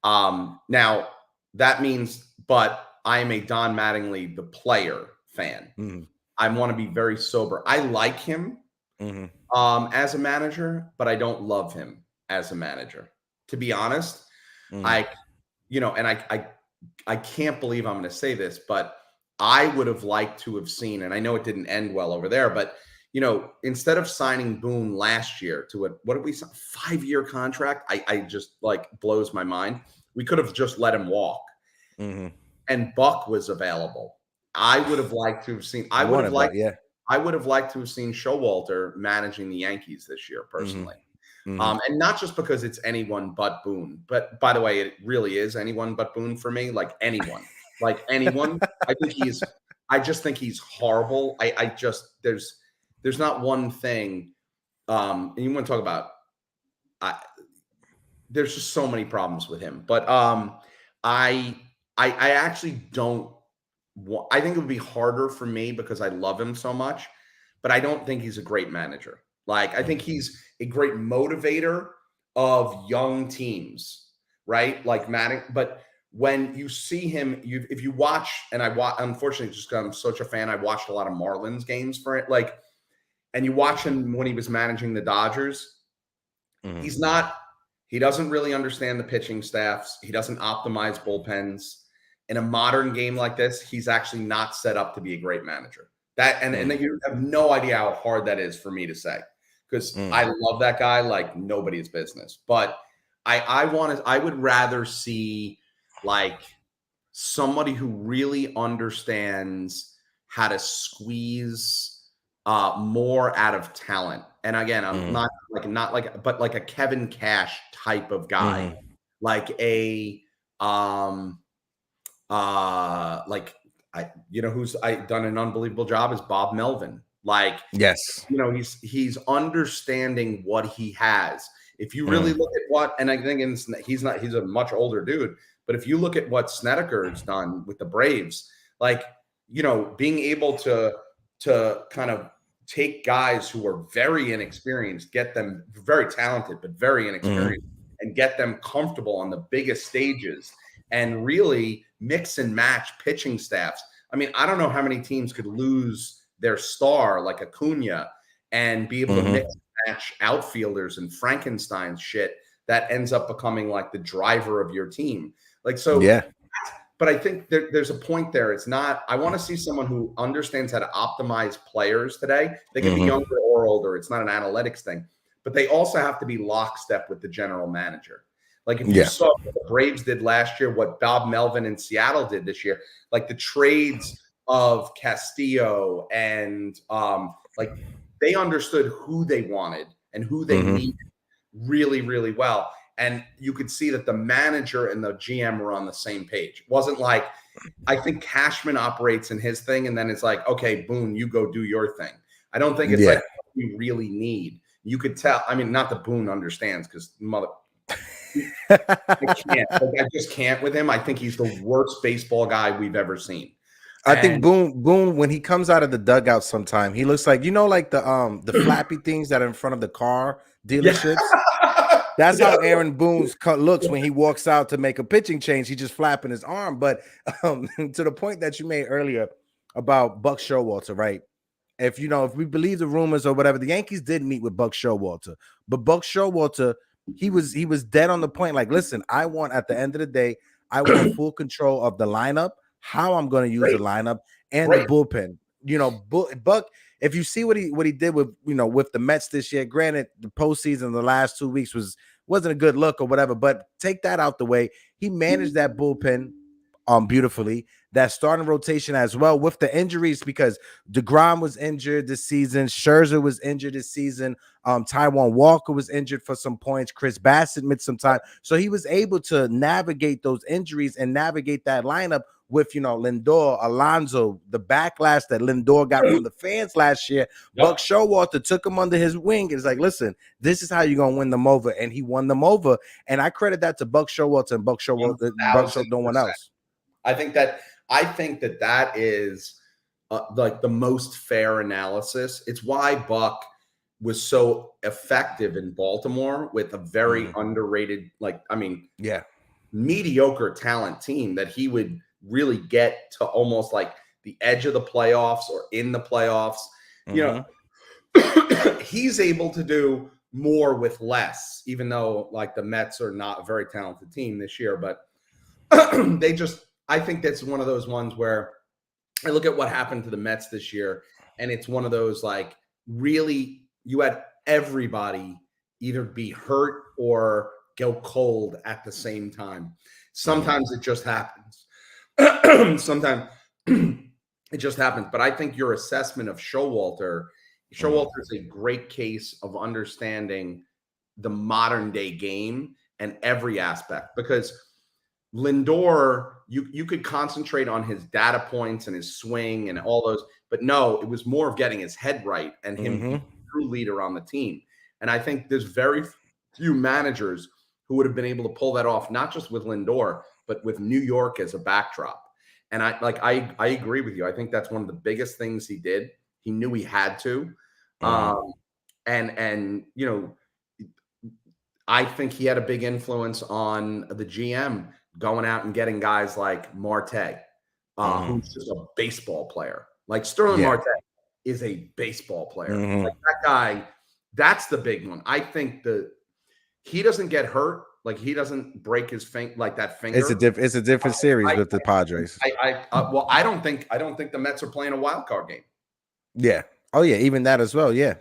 Now that means, but I am a Don Mattingly, the player fan. Mm-hmm. I want to be very sober. I like him as a manager, but I don't love him as a manager. To be honest, I can't believe I'm going to say this, but I would have liked to have seen, and I know it didn't end well over there, but instead of signing Boone last year to what did we sign? 5-year contract? I just blows my mind. We could have just let him walk. Mm-hmm. And Buck was available. I would have liked to have seen. I would have liked to have seen Showalter managing the Yankees this year, personally. Mm-hmm. And not just because it's anyone but Boone, but by the way, it really is anyone but Boone for me. Like anyone. I just think he's horrible. There's not one thing. And you want to talk about, there's just so many problems with him. But I actually don't. I think it would be harder for me because I love him so much, but I don't think he's a great manager. I think he's a great motivator of young teams, right? Like Mattingly. But when you see him, if you watch, and unfortunately, just because I'm such a fan, I watched a lot of Marlins games for it. And you watch him when he was managing the Dodgers. Mm-hmm. He doesn't really understand the pitching staffs. He doesn't optimize bullpens. In a modern game like this, he's actually not set up to be a great manager. And you have no idea how hard that is for me to say, because I love that guy like nobody's business. But I would rather see somebody who really understands how to squeeze more out of talent. And again, I'm not like a Kevin Cash type of guy, who's done an unbelievable job is Bob Melvin. Yes, he's understanding what he has. If you really look at and I think he's a much older dude, but if you look at what Snedeker's done with the Braves, being able to kind of take guys who are very inexperienced, get them very talented, but very inexperienced, and get them comfortable on the biggest stages and really mix and match pitching staffs. I mean, I don't know how many teams could lose their star like Acuna and be able to mix and match outfielders and Frankenstein shit that ends up becoming like the driver of your team. Yeah. But I think there's a point there. It's not, I want to see someone who understands how to optimize players today. They can be younger or older. It's not an analytics thing, but they also have to be lockstep with the general manager. If you saw what the Braves did last year, what Bob Melvin in Seattle did this year, the trades of Castillo and they understood who they wanted and who they needed really, really well. And you could see that the manager and the GM were on the same page. It wasn't I think Cashman operates in his thing, and then it's okay, Boone, you go do your thing. I don't think it's what we really need. You could tell. I mean, not that Boone understands, because I can't. I just can't with him. I think he's the worst baseball guy we've ever seen. I think Boone, when he comes out of the dugout sometime, he looks like the flappy things that are in front of the car dealerships. That's how Aaron Boone looks when he walks out to make a pitching change. He's just flapping his arm. But to the point that you made earlier about Buck Showalter, right? If we believe the rumors or whatever, the Yankees did meet with Buck Showalter, but Buck Showalter he was dead on the point. Like, listen, I want at the end of the day, I want full control of the lineup, how I'm going to use the lineup, and the bullpen. You know, Buck. If you see what he did with with the Mets this year, granted the postseason the last 2 weeks wasn't a good look or whatever, but take that out the way. He managed that bullpen beautifully. That starting rotation as well with the injuries, because DeGrom was injured this season, Scherzer was injured this season, Taijuan Walker was injured for some points, Chris Bassett missed some time, so he was able to navigate those injuries and navigate that lineup with Lindor, Alonso, the backlash that Lindor got from the fans last year. Buck Showalter took him under his wing and it's like, listen, this is how you're gonna win them over, and he won them over. And I credit that to Buck Showalter and Buck Showalter, no one else. I think that is like the most fair analysis. It's why Buck was so effective in Baltimore with a very underrated, mediocre talent team, that he would really get to almost like the edge of the playoffs or in the playoffs. He's able to do more with less, even though like the Mets are not a very talented team this year, but I think that's one of those ones where I look at what happened to the Mets this year, and it's one of those like really you had everybody either be hurt or go cold at the same time. Sometimes it just happens. Sometimes it just happens. But I think your assessment of Showalter is a great case of understanding the modern day game and every aspect, because Lindor, you could concentrate on his data points and his swing and all those, but no, it was more of getting his head right and him being a true leader on the team. And I think there's very few managers who would have been able to pull that off, not just with Lindor, but with New York as a backdrop. And I agree with you. I think that's one of the biggest things he did. He knew he had to. And I think he had a big influence on the GM going out and getting guys like Marte, who's just a baseball player. Like Sterling Marte is a baseball player. Like that guy, that's the big one. I think he doesn't get hurt. Like he doesn't break his finger, like that finger. It's a different series with the Padres. I don't think the Mets are playing a wild card game. Yeah. Oh yeah, even that as well. Yeah.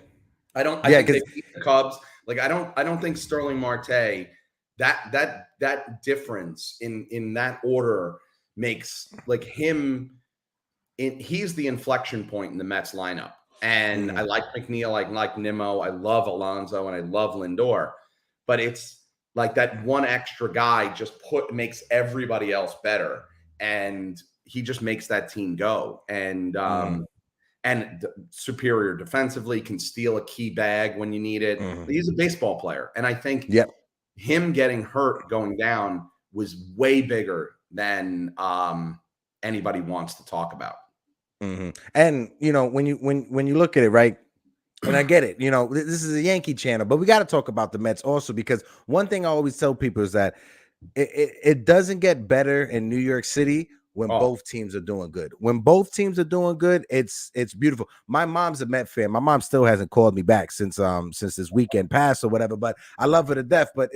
I think they beat the Cubs. Like I don't think Sterling Marte, that difference in that order makes like him. He's the inflection point in the Mets lineup. And I like McNeil, I like Nimmo, I love Alonso, and I love Lindor. But it's like that one extra guy just makes everybody else better, and he just makes that team go. And superior defensively, can steal a key bag when you need it. He's a baseball player, and I think him getting hurt going down was way bigger than anybody wants to talk about. And when you look at it, right, and I get it, this is a Yankee channel, but we got to talk about the Mets also, because one thing I always tell people is that it doesn't get better in New York City when both teams are doing good. When both teams are doing good, it's beautiful. My mom's a Met fan. My mom still hasn't called me back since this weekend passed or whatever, but I love her to death. But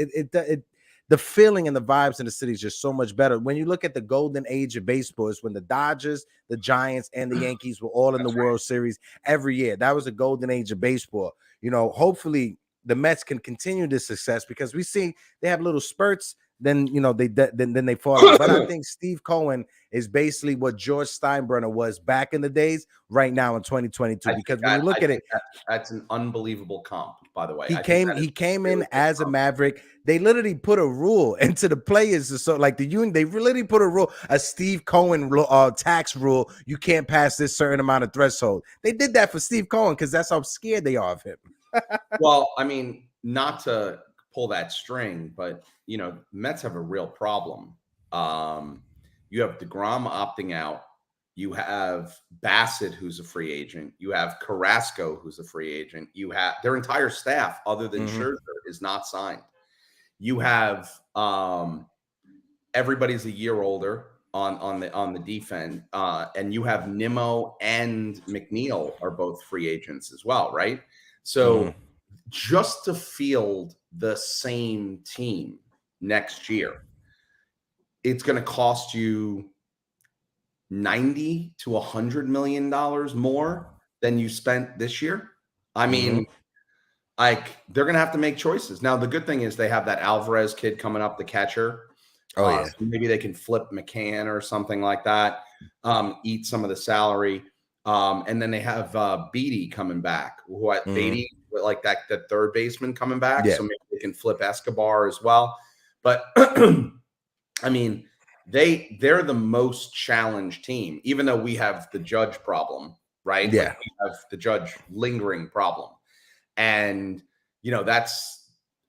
the feeling and the vibes in the city is just so much better. When you look at the golden age of baseball, is when the Dodgers, the Giants, and the Yankees were all in the World Series every year. That was a golden age of baseball. Hopefully the Mets can continue this success, because we see they have little spurts, then they fall off. But I think Steve Cohen is basically what George Steinbrenner was back in the days right now in 2022. Because when you look at it, that's an unbelievable comp, by the way. He came in as a Maverick. They literally put a rule into the players. So like the union, they literally put a rule, a Steve Cohen tax rule. You can't pass this certain amount of threshold. They did that for Steve Cohen because that's how scared they are of him. Well, I mean, not to pull that string, but Mets have a real problem. You have DeGrom opting out. You have Bassett, who's a free agent. You have Carrasco, who's a free agent. You have their entire staff, other than Scherzer, is not signed. You have everybody's a year older on the defense, and you have Nimmo and McNeil are both free agents as well, right? So just to field the same team next year, it's going to cost you $90 to $100 million more than you spent this year. I mean, like, they're going to have to make choices. Now, the good thing is they have that Alvarez kid coming up, the catcher. Oh, yeah. So maybe they can flip McCann or something like that, eat some of the salary. And then they have Beatty coming back, Beatty, like that third baseman coming back. Yeah. So maybe they can flip Escobar as well. But I mean, they're the most challenged team, even though we have the Judge problem, right? Yeah. Like, we have the Judge lingering problem. And, you know,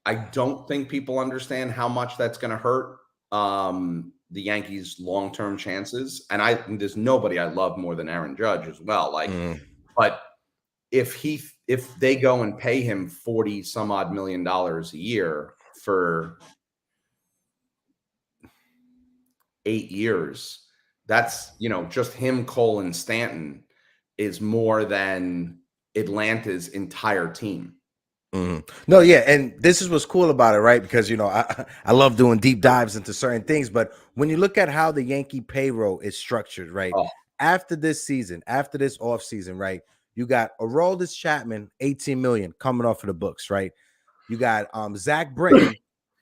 I don't think people understand how much that's going to hurt the Yankees' long-term chances. And there's nobody I love more than Aaron Judge as well. Like, but if they go and pay him 40 some odd million a year for 8 years, that's, you know, just him, Cole, and Stanton is more than Atlanta's entire team. No, yeah, and this is what's cool about it, right? Because, you know, I love doing deep dives into certain things, but when you look at how the Yankee payroll is structured, right? After this season, after this off season, right? You got Aroldis Chapman, 18 million coming off of the books, right? You got Zach Britton,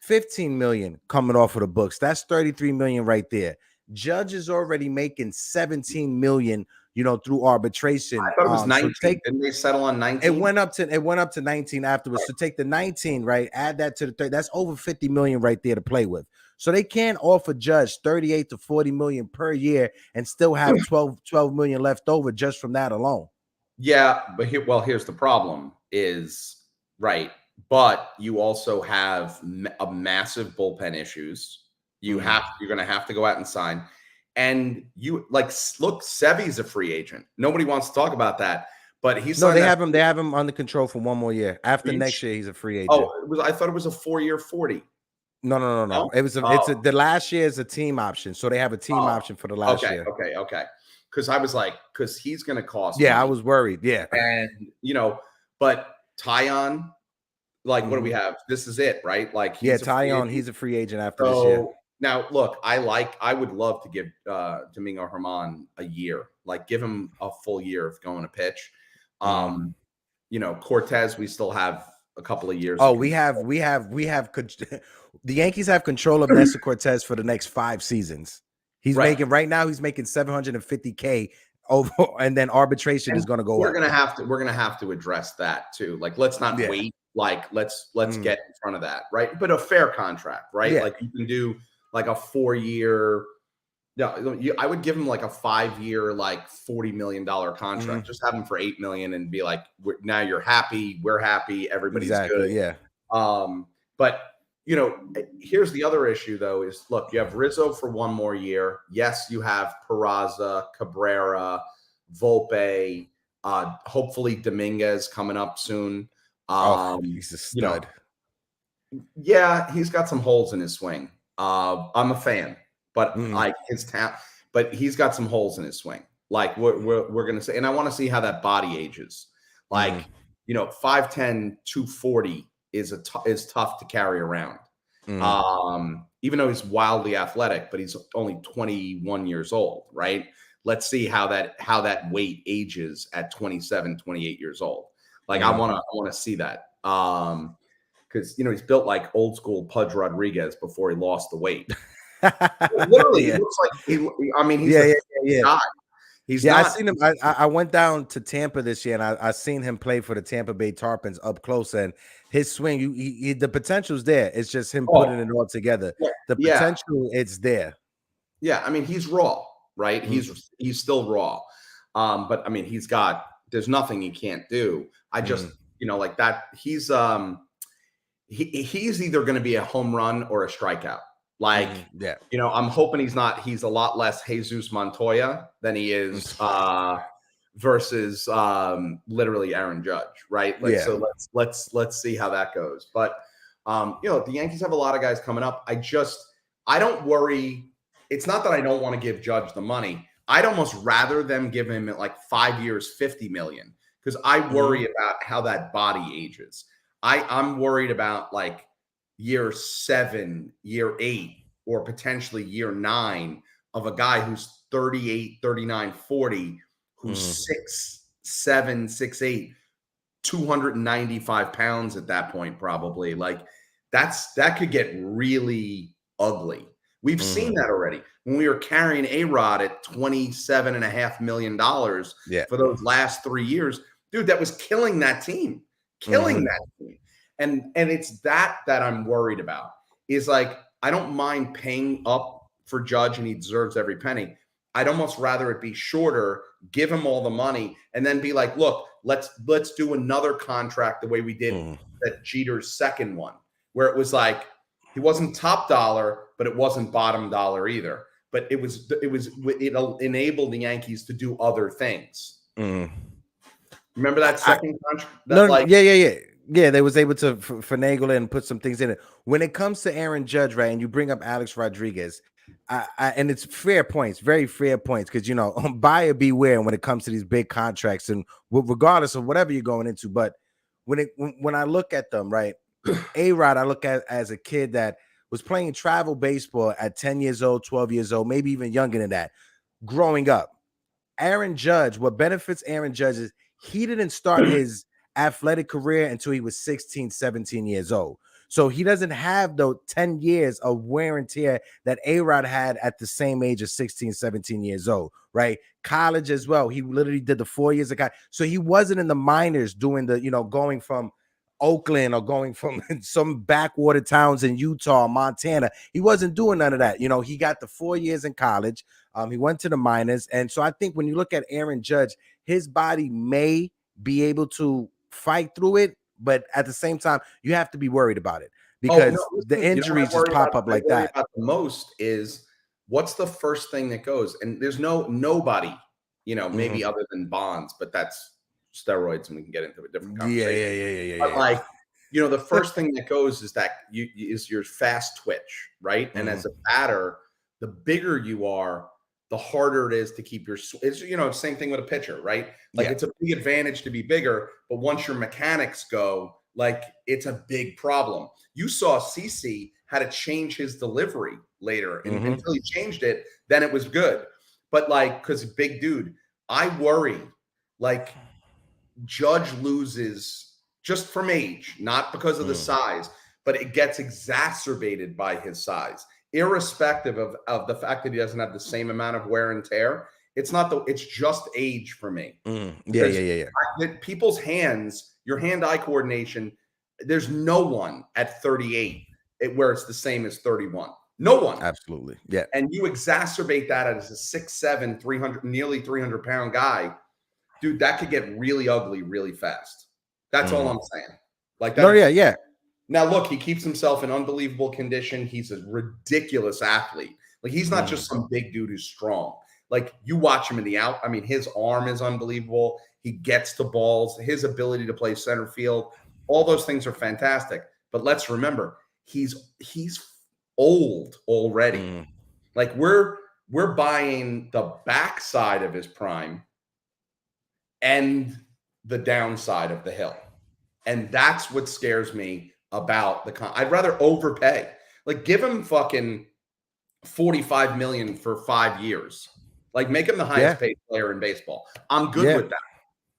15 million coming off of the books. That's 33 million right there. Judge is already making 17 million, you know, through arbitration. I thought it was 19. Didn't they settle on 19? It went up to 19 afterwards. So take the 19, right? Add that to the 30. That's over 50 million right there to play with. So they can offer Judge 38 to 40 million per year and still have 12 million left over just from that alone. Yeah, but here's the problem is, right, but you also have a massive bullpen issues. You're going to have to go out and sign. And look, Sevy's a free agent. Nobody wants to talk about that, but he's they have him under control for one more year. After next year, he's a free agent. Oh, I thought it was a 4-year 40. No. The last year is a team option, so they have a team option for the last year. Okay. Because I was like, because he's going to cost. Yeah, money. I was worried. Yeah, and you know, but Tyon, like, what do we have? This is it, right? Like, Tyon, he's a free agent after this year. Now, look, I would love to give Domingo Germán a year, like give him a full year of going to pitch. You know, Cortez, we still have a couple of years. Oh, we have the Yankees have control of Nestor Cortez for the next 5 seasons. He's making right now. He's making $750K over, and then arbitration is going to go. We're going to have to address that too. Like, let's not wait. Like, let's get in front of that, right? But a fair contract, right? Like, you can do like a 4-year. I would give him like a 5-year, like $40 million contract. Just have him for $8 million and be like, now you're happy, we're happy, everybody's good. Yeah. But you know, here's the other issue though: is look, you have Rizzo for 1 more year. Yes, you have Peraza, Cabrera, Volpe, hopefully Dominguez coming up soon. He's a stud. Yeah, he's got some holes in his swing. I'm a fan, but like his talent, but he's got some holes in his swing. Like we're gonna say, and I want to see how that body ages. Like, you know, 5'10", 240 is tough to carry around. Even though he's wildly athletic, but he's only 21 years old, right? Let's see how that weight ages at 27, 28 years old. Like, I want to see that. Because, you know, he's built like old school Pudge Rodriguez before he lost the weight. Literally, he looks like he's not. He's not. I seen him. I went down to Tampa this year, and I seen him play for the Tampa Bay Tarpons up close, and his swing, the potential's there. It's just him putting it all together. The potential, it's there. Yeah, I mean, he's raw, right? He's still raw. But I mean, there's nothing he can't do. I just, you know, like that. He's either going to be a home run or a strikeout. Like, you know, I'm hoping he's a lot less Jesus Montoya than he is versus literally Aaron Judge, right? Like, so let's see how that goes. But you know, the Yankees have a lot of guys coming up. I don't worry. It's not that I don't want to give Judge the money. I'd almost rather them give him like 5 years, $50 million, because I worry about how that body ages. I'm worried about, like, year 7, year 8, or potentially year 9 of a guy who's 38, 39, 40, who's 6'7", 6'8", 295 pounds at that point, probably. Like that could get really ugly. We've seen that already when we were carrying A-Rod at $27.5 million for those last 3 years. Dude, that was killing that team, that team. And it's that I'm worried about is like, I don't mind paying up for Judge and he deserves every penny. I'd almost rather it be shorter, give him all the money, and then be like, look, let's do another contract the way we did that Jeter's second one, where it was like he wasn't top dollar, but it wasn't bottom dollar either. But it enabled the Yankees to do other things. Remember that second contract? Yeah, they was able to finagle it and put some things in it. When it comes to Aaron Judge, right, and you bring up Alex Rodriguez, and it's fair points, very fair points, because, you know, buyer beware when it comes to these big contracts and regardless of whatever you're going into. But when I look at them, right, A-Rod, I look at as a kid that was playing travel baseball at 10 years old, 12 years old, maybe even younger than that, growing up. Aaron Judge, what benefits Aaron Judge is he didn't start his athletic career until he was 16, 17 years old. So he doesn't have the 10 years of wear and tear that A-Rod had at the same age of 16, 17 years old, right? College as well. He literally did the 4 years of college. So he wasn't in the minors doing the, you know, going from Oakland or going from some backwater towns in Utah, Montana. He wasn't doing none of that. You know, he got the 4 years in college. He went to the minors. And so I think when you look at Aaron Judge, his body may be able to fight through it, but at the same time, you have to be worried about it because the injuries just pop up like that. The most is what's the first thing that goes, and there's nobody, you know, maybe other than Bonds, but that's steroids, and we can get into a different conversation. But like, you know, the first thing that goes is that is your fast twitch, right? And as a batter, the bigger you are, the harder it is to keep your, it's, you know, same thing with a pitcher, right? Like it's a big advantage to be bigger, but once your mechanics go, like it's a big problem. You saw CC had to change his delivery later and until he changed it, then it was good. But like, because big dude, I worry like Judge loses just from age, not because of the size, but it gets exacerbated by his size. Irrespective of the fact that he doesn't have the same amount of wear and tear, it's just age for me. People's hands, your hand-eye coordination, there's no one at 38 where it's the same as 31. No one. Absolutely. Yeah. And you exacerbate that as a 6'7", nearly 300-pound guy, dude, that could get really ugly really fast. That's all I'm saying. Like that. Now, look, he keeps himself in unbelievable condition. He's a ridiculous athlete. Like, he's not just some big dude who's strong. Like, you watch him in the out. I mean, his arm is unbelievable. He gets the balls. His ability to play center field. All those things are fantastic. But let's remember, he's old already. Like, we're buying the backside of his prime and the downside of the hill. And that's what scares me about I'd rather overpay. Like, give him fucking $45 million for 5 years. Like, make him the highest paid player in baseball. I'm good with that.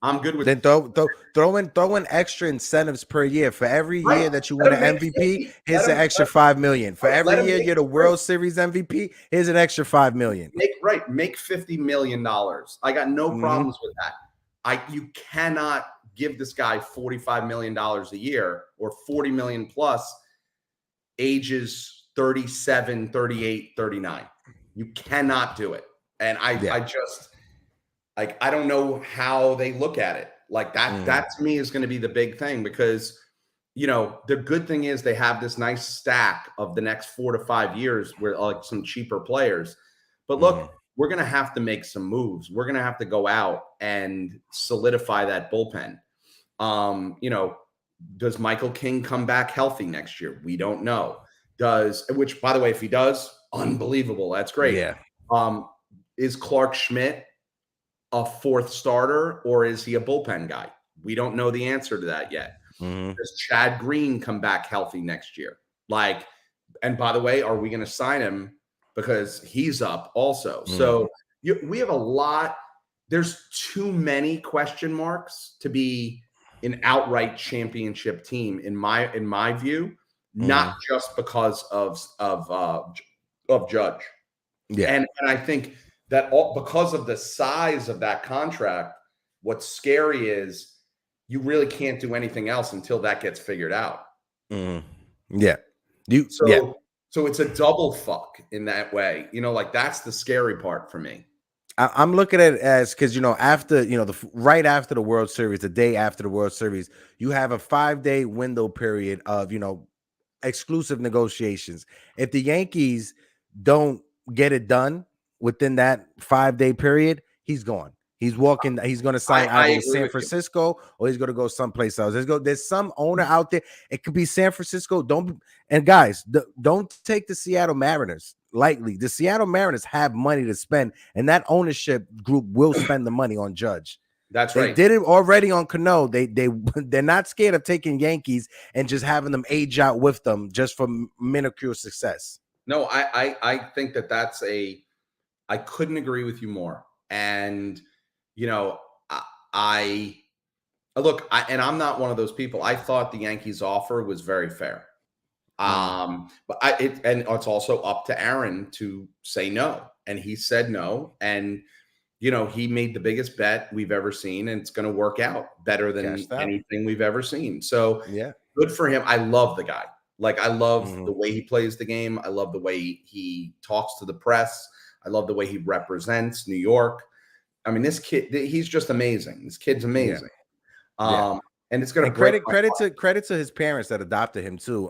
I'm good with then throw in extra incentives per year. For every year that you win an MVP, here's an extra $5 million. For every year you're the World Series MVP, here's an extra $5 million. Make $50 million. I got no problems with that. You cannot give this guy $45 million a year or $40 million plus ages 37, 38, 39. You cannot do it. And I just, like, I don't know how they look at it. Like that to me is going to be the big thing because, you know, the good thing is they have this nice stack of the next 4 to 5 years where like some cheaper players. But look, we're going to have to make some moves. We're going to have to go out and solidify that bullpen. You know, does Michael King come back healthy next year? We don't know. Which, by the way, if he does, unbelievable. That's great. Yeah. Is Clark Schmidt a fourth starter or is he a bullpen guy? We don't know the answer to that yet. Does Chad Green come back healthy next year? Like, and by the way, are we going to sign him because he's up also? So we have a lot. There's too many question marks to be an outright championship team in my view, not just because of Judge. Yeah. And I think that because of the size of that contract, what's scary is you really can't do anything else until that gets figured out. Yeah. So it's a double fuck in that way. Like that's the scary part for me. I'm looking at it as because after right after the World Series, the day after the World Series, you have a 5-day window period of exclusive negotiations. If the Yankees don't get it done within that 5-day period, he's gone. He's walking. He's going to sign either with San Francisco or he's going to go someplace else. There's some owner out there. It could be San Francisco. Don't take the Seattle Mariners lightly. The Seattle Mariners have money to spend, and that ownership group will spend the money on Judge. That's right. They did it already on Cano. They're not scared of taking Yankees and just having them age out with them just for minuscule success. No, I think that's I couldn't agree with you more. And I look, and I'm not one of those people. I thought the Yankees offer was very fair. But it's also up to Aaron to say no. And he said no. And he made the biggest bet we've ever seen, and it's going to work out better than anything we've ever seen. So yeah, good for him. I love the guy. Like, I love the way he plays the game. I love the way he talks to the press. I love the way he represents New York. I mean, this kid, he's just amazing. This kid's amazing. And it's going to credit to his parents that adopted him too.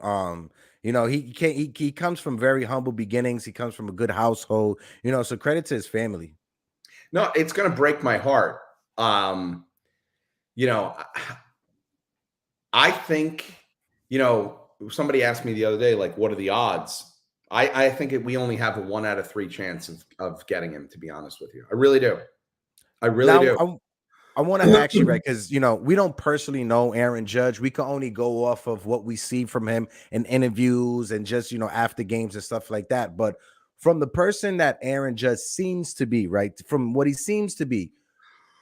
He comes from very humble beginnings. He comes from a good household. So credit to his family. No, it's going to break my heart. I think, somebody asked me the other day, like, what are the odds? I think we only have a 1 out of 3 chance of getting him, to be honest with you. I really do. I really do. I want to ask you, right, because, we don't personally know Aaron Judge. We can only go off of what we see from him in interviews and just, after games and stuff like that. But from the person that Aaron Judge seems to be, right, from what he seems to be,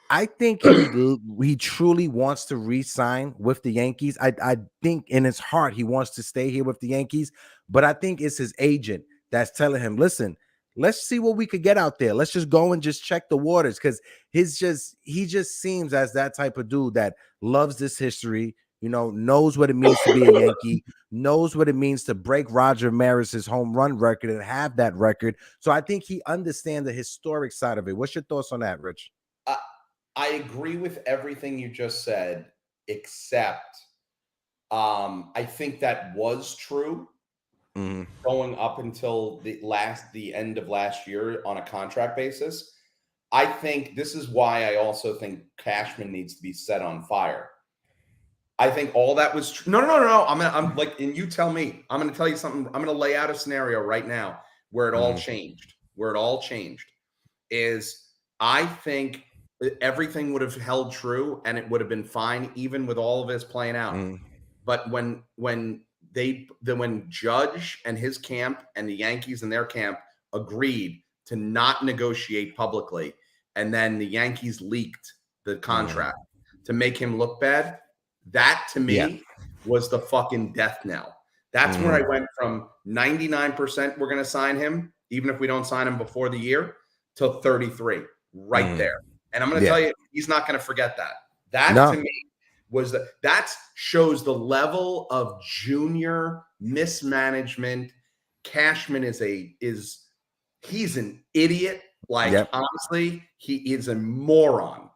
I think he truly wants to re-sign with the Yankees. I think in his heart he wants to stay here with the Yankees, but I think it's his agent that's telling him, listen, let's see what we could get out there. Let's just go and just check the waters, because he just seems as that type of dude that loves this history, knows what it means to be a Yankee, knows what it means to break Roger Maris's home run record and have that record. So I think he understands the historic side of it. What's your thoughts on that, Rich? I agree with everything you just said, except I think that was true going up until the end of last year on a contract basis. I think this is why I also think Cashman needs to be set on fire. I think all that was true. No. I'm like, and you tell me. I'm going to tell you something. I'm going to lay out a scenario right now where it all changed. Where it all changed is, I think everything would have held true and it would have been fine, even with all of this playing out. But when Judge and his camp and the Yankees and their camp agreed to not negotiate publicly, and then the Yankees leaked the contract to make him look bad, that to me was the fucking death knell. That's where I went from 99% we're going to sign him, even if we don't sign him before the year, to 33 right there. And I'm going to tell you, he's not going to forget that. To me that shows the level of junior mismanagement. Cashman he's an idiot. Like, honestly, he is a moron.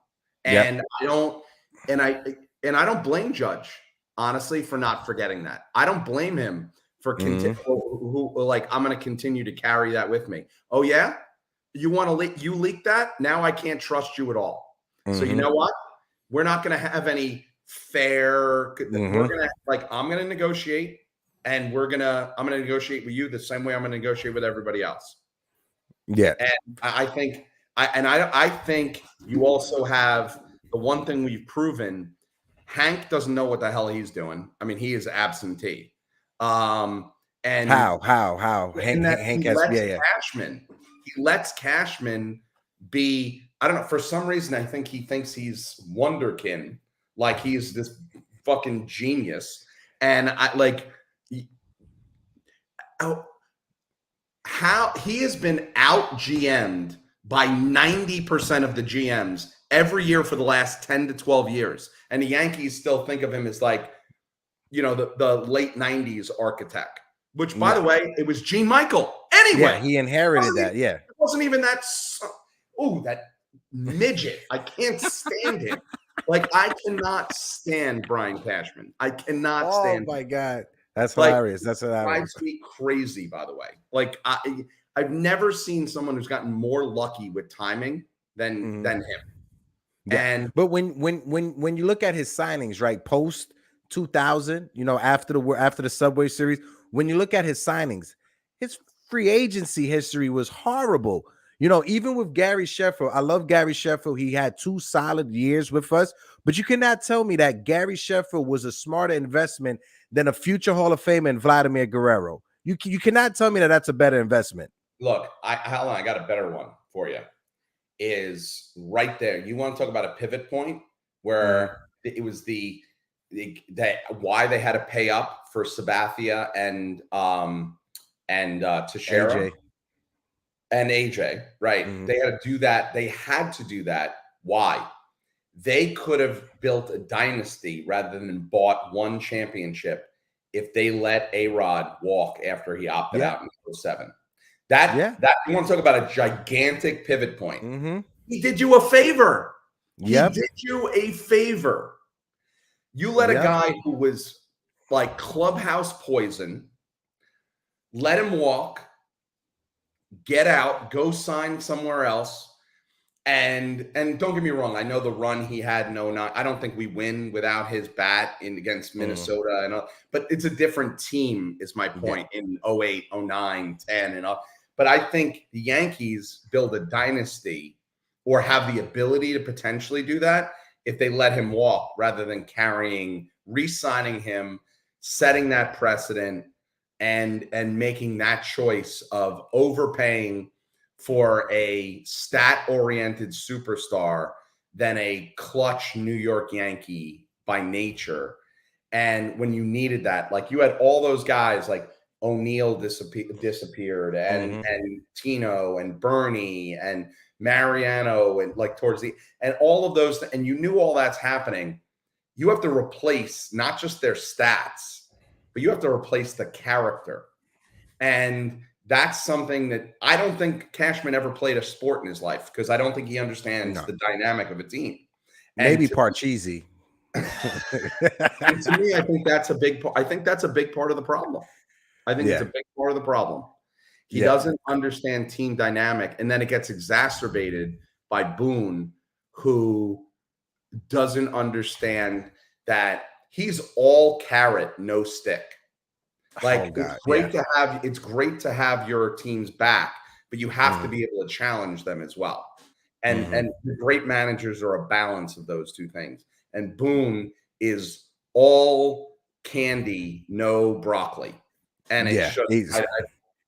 And I don't blame Judge, honestly, for not forgetting that. I don't blame him for I'm going to continue to carry that with me. Oh yeah? You want to leak that? Now I can't trust you at all. So you know what? We're not going to have any fair. We're going to I'm going to negotiate, and I'm going to negotiate with you the same way I'm going to negotiate with everybody else. Yeah. And I think you also have the one thing we've proven: Hank doesn't know what the hell he's doing. I mean, he is absentee. And How? in that Hank he has, lets yeah. Cashman be, I don't know, for some reason I think he thinks he's Wonderkin, like he's this fucking genius. And I like how he has been out GM'd by 90% of the GMs every year for the last 10 to 12 years. And the Yankees still think of him as like, you know, the late 90s architect, which, by the way, it was Gene Michael. Anyway. Yeah, he inherited that. Yeah. It wasn't even that. Oh, that midget. I can't stand him. Like, I cannot stand Brian Cashman. I cannot stand Oh, my him. God. That's Like, hilarious. That's hilarious. Drives me crazy, by the way. Like, I've never seen someone who's gotten more lucky with timing than him. Yeah. And but when you look at his signings, right, post 2000, you know, after the Subway Series, when you look at his signings, his free agency history was horrible. You know, even with Gary Sheffield, I love Gary Sheffield. He had 2 solid years with us, but you cannot tell me that Gary Sheffield was a smarter investment than a future Hall of Famer and Vladimir Guerrero. You cannot tell me that that's a better investment. Look, hold on, I got a better one for you. Is right there. You want to talk about a pivot point where it was that why they had to pay up for Sabathia and Teixeira and AJ, right? They had to do that. They had to do that. Why? They could have built a dynasty rather than bought one championship if they let A-Rod walk after he opted out in 2007. That you want to talk about a gigantic pivot point. He did you a favor. He did you a favor. You let a guy who was like clubhouse poison, let him walk, get out, go sign somewhere else. And don't get me wrong, I know the run he had in 09. I don't think we win without his bat against Minnesota and all, but it's a different team, is my point, in 08, 09, 10 and all. But I think the Yankees build a dynasty or have the ability to potentially do that if they let him walk rather than re-signing him, setting that precedent, and making that choice of overpaying for a stat-oriented superstar than a clutch New York Yankee by nature. And when you needed that, like you had all those guys like O'Neill disappeared and Tino and Bernie and Mariano and like towards the and all of those, and you knew all that's happening. You have to replace not just their stats, but you have to replace the character. And that's something that I don't think Cashman ever played a sport in his life because I don't think he understands the dynamic of a team. Maybe Parcheesi. And to me, I think that's a big part. I think that's a big part of the problem. I think it's a big part of the problem. He doesn't understand team dynamic, and then it gets exacerbated by Boone, who doesn't understand that he's all carrot, no stick. Like it's great to have your team's back, but you have to be able to challenge them as well. And the great managers are a balance of those two things. And Boone is all candy, no broccoli. And it's just,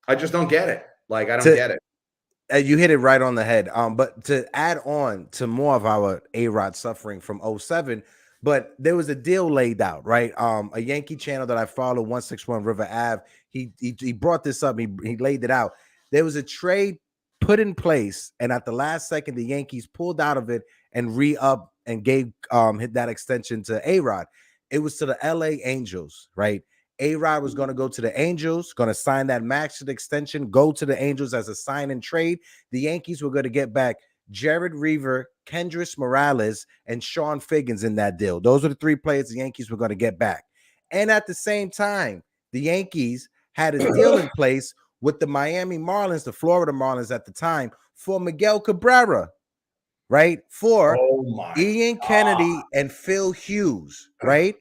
I just don't get it. Like, I don't get it. You hit it right on the head. But to add on to more of our A-Rod suffering from 07, but there was a deal laid out, right? A Yankee channel that I follow, 161 River Ave, he brought this up. He laid it out. There was a trade put in place, and at the last second, the Yankees pulled out of it and re-up and gave hit that extension to A-Rod. It was to the LA Angels, right? A-Rod was going to go to the Angels, going to sign that max extension, go to the Angels as a sign and trade. The Yankees were going to get back Jared Reaver, Kendrys Morales, and Sean Figgins in that deal. Those were the 3 players the Yankees were going to get back. And at the same time, the Yankees had a deal in place with the Miami Marlins, the Florida Marlins at the time, for Miguel Cabrera, right? For Ian Kennedy and Phil Hughes, right?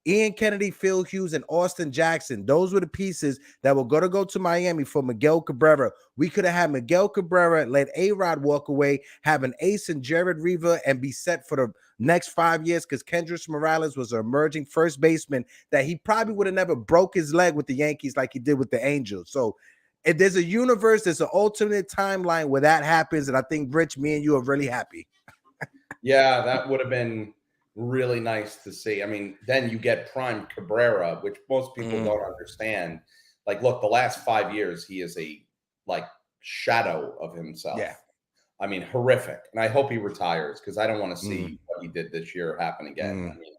Ian Kennedy, Phil Hughes, and Austin Jackson. Those were the pieces that were going to go to Miami for Miguel Cabrera. We could have had Miguel Cabrera, let A-Rod walk away, have an ace in Jared Reaver, and be set for next 5 years because Kendrys Morales was an emerging first baseman that he probably would have never broke his leg with the Yankees like he did with the Angels. So if there's a universe, there's an alternate timeline where that happens, and I think, Rich, me and you are really happy. Yeah, that would have been really nice to see. I mean, then you get prime Cabrera, which most people don't understand. Like, look, the last 5 years, he is a shadow of himself. Yeah. I mean, horrific. And I hope he retires because I don't want to see what he did this year happen again. I mean,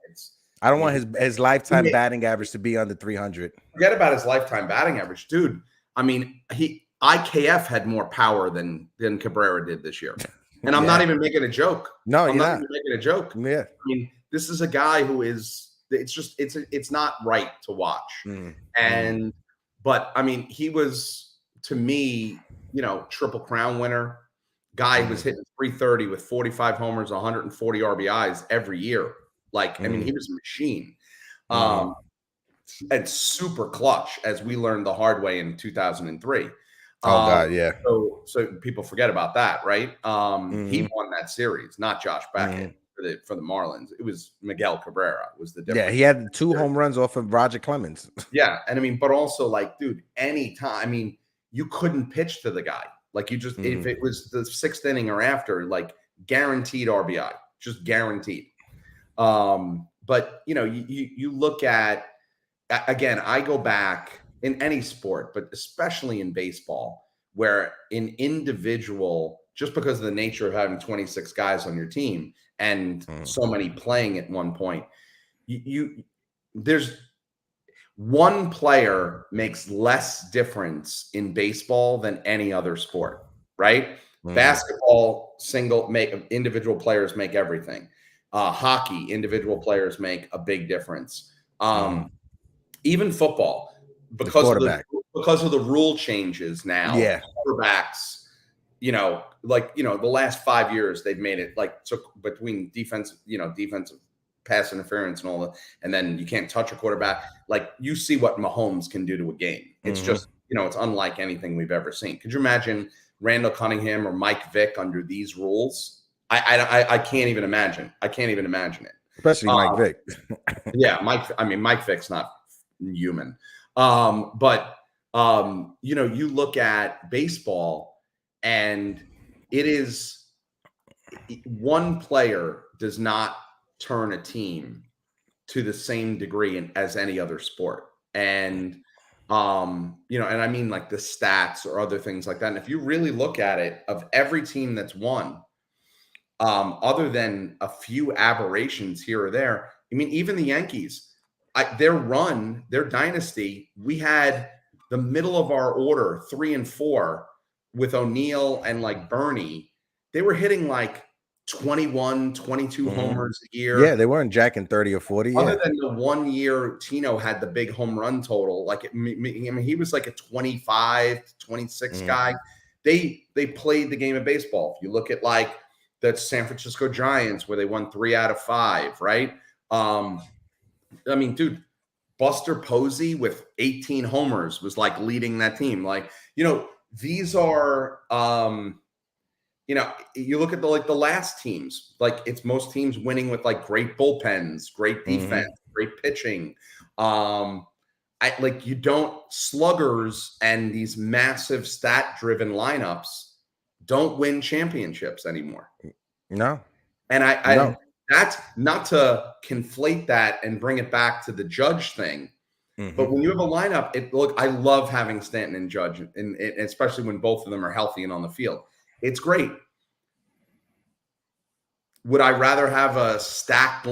I don't want his lifetime batting average to be under 300. Forget about his lifetime batting average, dude. I mean, IKF had more power than Cabrera did this year. And I'm not even making a joke. No, I'm not even making a joke. Yeah. I mean, this is a guy who is, it's not right to watch. But I mean, he was, to me, Triple Crown winner. Guy was hitting 330 with 45 homers, 140 RBIs every year. I mean, he was a machine. And super clutch, as we learned the hard way in 2003. God, yeah. So people forget about that, right? He won that series, not Josh Beckett for the Marlins. It was Miguel Cabrera was the difference. Yeah, he had 2 home runs off of Roger Clemens. Yeah, and I mean, but also dude, anytime. I mean, you couldn't pitch to the guy. You just if it was the 6th inning or after, guaranteed RBI, just guaranteed. But you look at, again, I go back in any sport, but especially in baseball, where an individual, just because of the nature of having 26 guys on your team and so many playing at one point, there's one player makes less difference in baseball than any other sport, right? Basketball, individual players make everything. Hockey, individual players make a big difference. Even football, because of the rule changes now, quarterbacks, the last 5 years they've made it took between defensive pass interference and all that, and then you can't touch a quarterback. You see what Mahomes can do to a game. It's just, it's unlike anything we've ever seen. Could you imagine Randall Cunningham or Mike Vick under these rules? I can't even imagine. I can't even imagine it. Especially Mike Vick. Yeah, Mike Vick's not human. But you look at baseball, and it is one player does not turn a team to the same degree as any other sport. And and I mean the stats or other things like that. And if you really look at it, of every team that's won, other than a few aberrations here or there, I mean, even the Yankees, their run, their dynasty, we had the middle of our order, 3 and 4, with O'Neill and Bernie. They were hitting 21, 22 homers a year. Yeah, they weren't jacking 30 or 40. Other than the 1 year Tino had the big home run total, he was a 25, 26 guy. They played the game of baseball. If you look at the San Francisco Giants, where they won 3 out of 5, right? I mean, dude, Buster Posey with 18 homers was leading that team. These are you look at the last teams, it's most teams winning with great bullpens, great defense, great pitching. You don't, sluggers and these massive stat driven lineups don't win championships anymore. No. And I that's not to conflate that and bring it back to the Judge thing. But when you have a lineup, I love having Stanton and Judge, and especially when both of them are healthy and on the field. It's great. Would I rather have a stacked,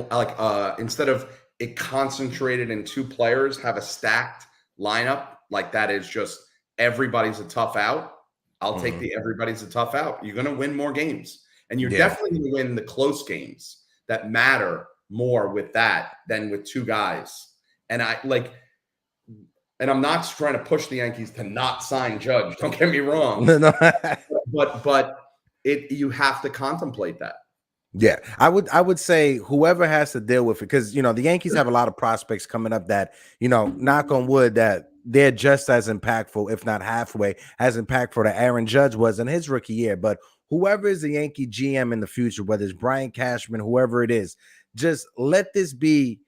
instead of it concentrated in 2 players, have a stacked lineup that is just everybody's a tough out? I'll take the everybody's a tough out. You're going to win more games, and you're definitely going to win the close games that matter more with that than with 2 guys. And and I'm not trying to push the Yankees to not sign Judge. Don't get me wrong. No. but you have to contemplate that. Yeah, I would say whoever has to deal with it, because the Yankees have a lot of prospects coming up that, knock on wood, that they're just as impactful, if not halfway as impactful that Aaron Judge was in his rookie year. But whoever is the Yankee GM in the future, whether it's Brian Cashman, whoever it is, just let this be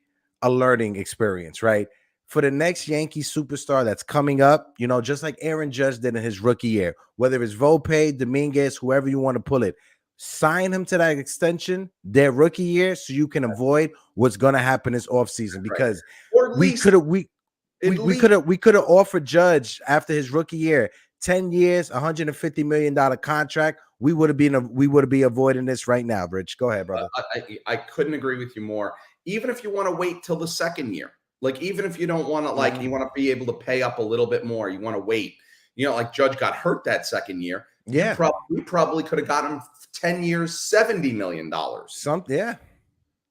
a learning experience, right? For the next Yankee superstar that's coming up, just like Aaron Judge did in his rookie year, whether it's Volpe, Dominguez, whoever you want to pull it, sign him to that extension their rookie year so you can avoid what's going to happen this offseason, because we could have offered Judge after his rookie year 10 years, $150 million contract. We would have been avoiding this right now. Rich, go ahead, brother. I couldn't agree with you more. Even if you want to wait till the second year, like even if you don't want to, you want to be able to pay up a little bit more, you want to wait. Like Judge got hurt that second year. Yeah, we probably could have got him 10 years, $70 million. Yeah.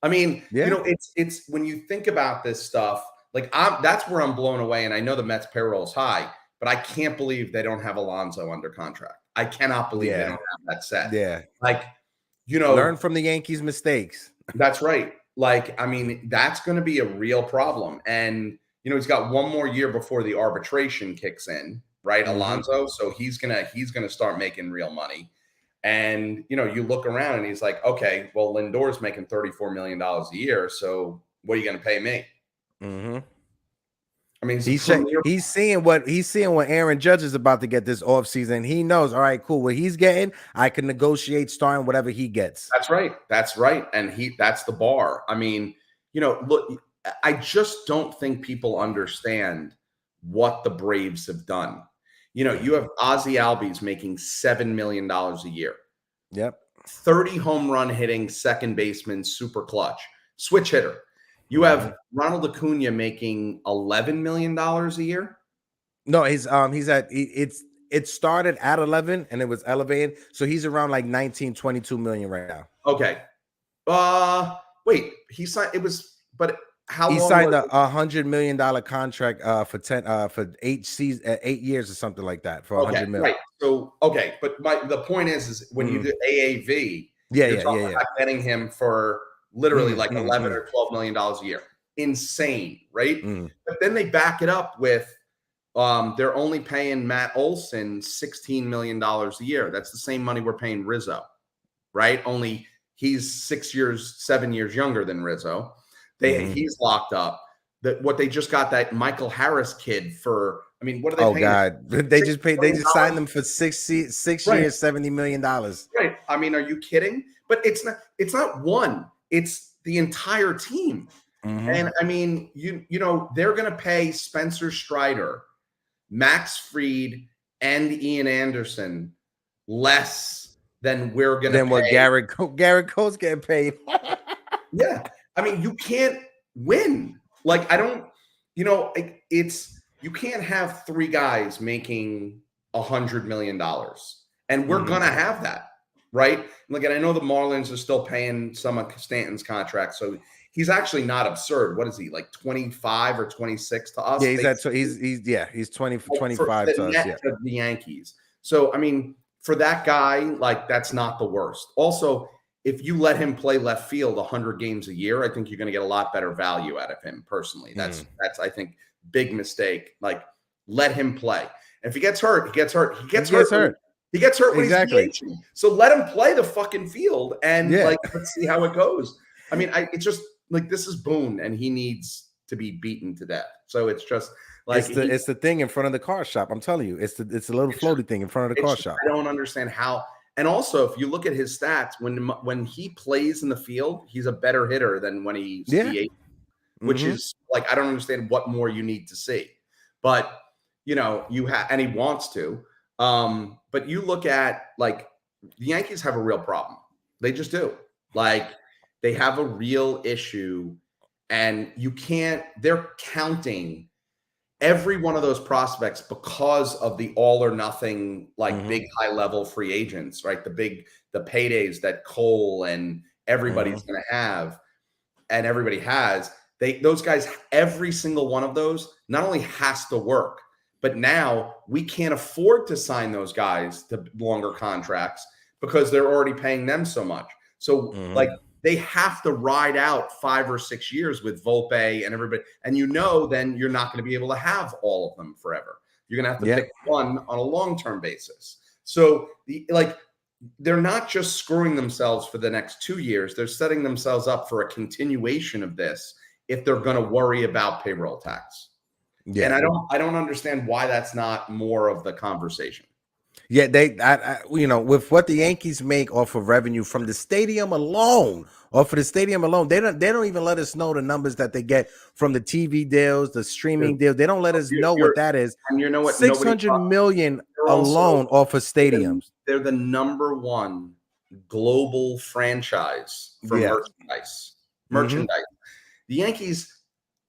I mean, it's when you think about this stuff, that's where I'm blown away. And I know the Mets payroll is high, but I can't believe they don't have Alonso under contract. I cannot believe they don't have that set. Yeah. Learn from the Yankees' mistakes. That's right. That's going to be a real problem. And, he's got one more year before the arbitration kicks in, right? Mm-hmm. Alonso. So he's going to start making real money. And, you look around and he's like, okay, well, Lindor's making $34 million a year. So what are you going to pay me? Mm-hmm. I mean, he's seeing what Aaron Judge is about to get this offseason. He knows, all right, cool. What he's getting, I can negotiate starting whatever he gets. That's right. And that's the bar. I mean, look, I just don't think people understand what the Braves have done. You have Ozzie Albies making $7 million a year. Yep. 30 home run hitting second baseman, super clutch, switch hitter. You have Ronald Acuna making $11 million a year. No, it started at 11 and it was elevated. So he's around like 19, 22 million right now. Okay. Wait, he signed, he signed a $100 million contract for 8 years or something like that for $100 million. Right. So, okay. But the point is when you do AAV, you're talking about getting him for literally like $11 or $12 million a year. Insane, right? But then they back it up with they're only paying Matt Olson $16 million a year. That's the same money we're paying Rizzo, right? Only he's 7 years younger than Rizzo. He's locked up. What they just got that Michael Harris kid for. I mean, what are they paying? Oh God, they just signed them for 6 years, $70 million. Right. I mean, are you kidding? But it's not one. It's the entire team. Mm-hmm. And I mean, they're going to pay Spencer Strider, Max Fried, and Ian Anderson less than we're going to pay. What Garrett Cole's getting paid. Yeah. I mean, you can't win. You can't have 3 guys making $100 million. And we're going to have that. Right. And I know the Marlins are still paying some of Stanton's contract. So he's actually not absurd. What is he, like 25 or 26 to us? Yeah, he's 20 for 25 to us. Yeah. To the Yankees. So, I mean, for that guy, that's not the worst. Also, if you let him play left field 100 games a year, I think you're going to get a lot better value out of him personally. That's I think, big mistake. Let him play. And if he gets hurt, he gets hurt. He gets hurt. He gets hurt when he's DHing. So let him play the fucking field and let's see how it goes. I mean, it's just this is Boone and he needs to be beaten to death. So it's just it's the thing in front of the car shop. I'm telling you, it's a little floaty thing in front of the car shop. I don't understand how. And also, if you look at his stats, when he plays in the field, he's a better hitter than when he's DH, which is I don't understand what more you need to see. But and he wants to. But you look at the Yankees have a real problem. They just do. They have a real issue, and they're counting every one of those prospects because of the all or nothing, big high level free agents, right? The paydays that Cole and everybody's going to have, and everybody has. Those guys, every single one of those not only has to work, but now we can't afford to sign those guys to longer contracts because they're already paying them so much. So they have to ride out 5 or 6 years with Volpe and everybody. And then you're not going to be able to have all of them forever. You're going to have to pick one on a long-term basis. So they're not just screwing themselves for the next 2 years. They're setting themselves up for a continuation of this if they're going to worry about payroll tax. Yeah. And I don't understand why that's not more of the conversation. Yeah, with what the Yankees make off of revenue from the stadium alone, they don't even let us know the numbers that they get from the TV deals, the streaming deals. They don't let us know what that is. And you know what? 600 million alone off of stadiums. They're the number one global franchise for merchandise. Merchandise. The Yankees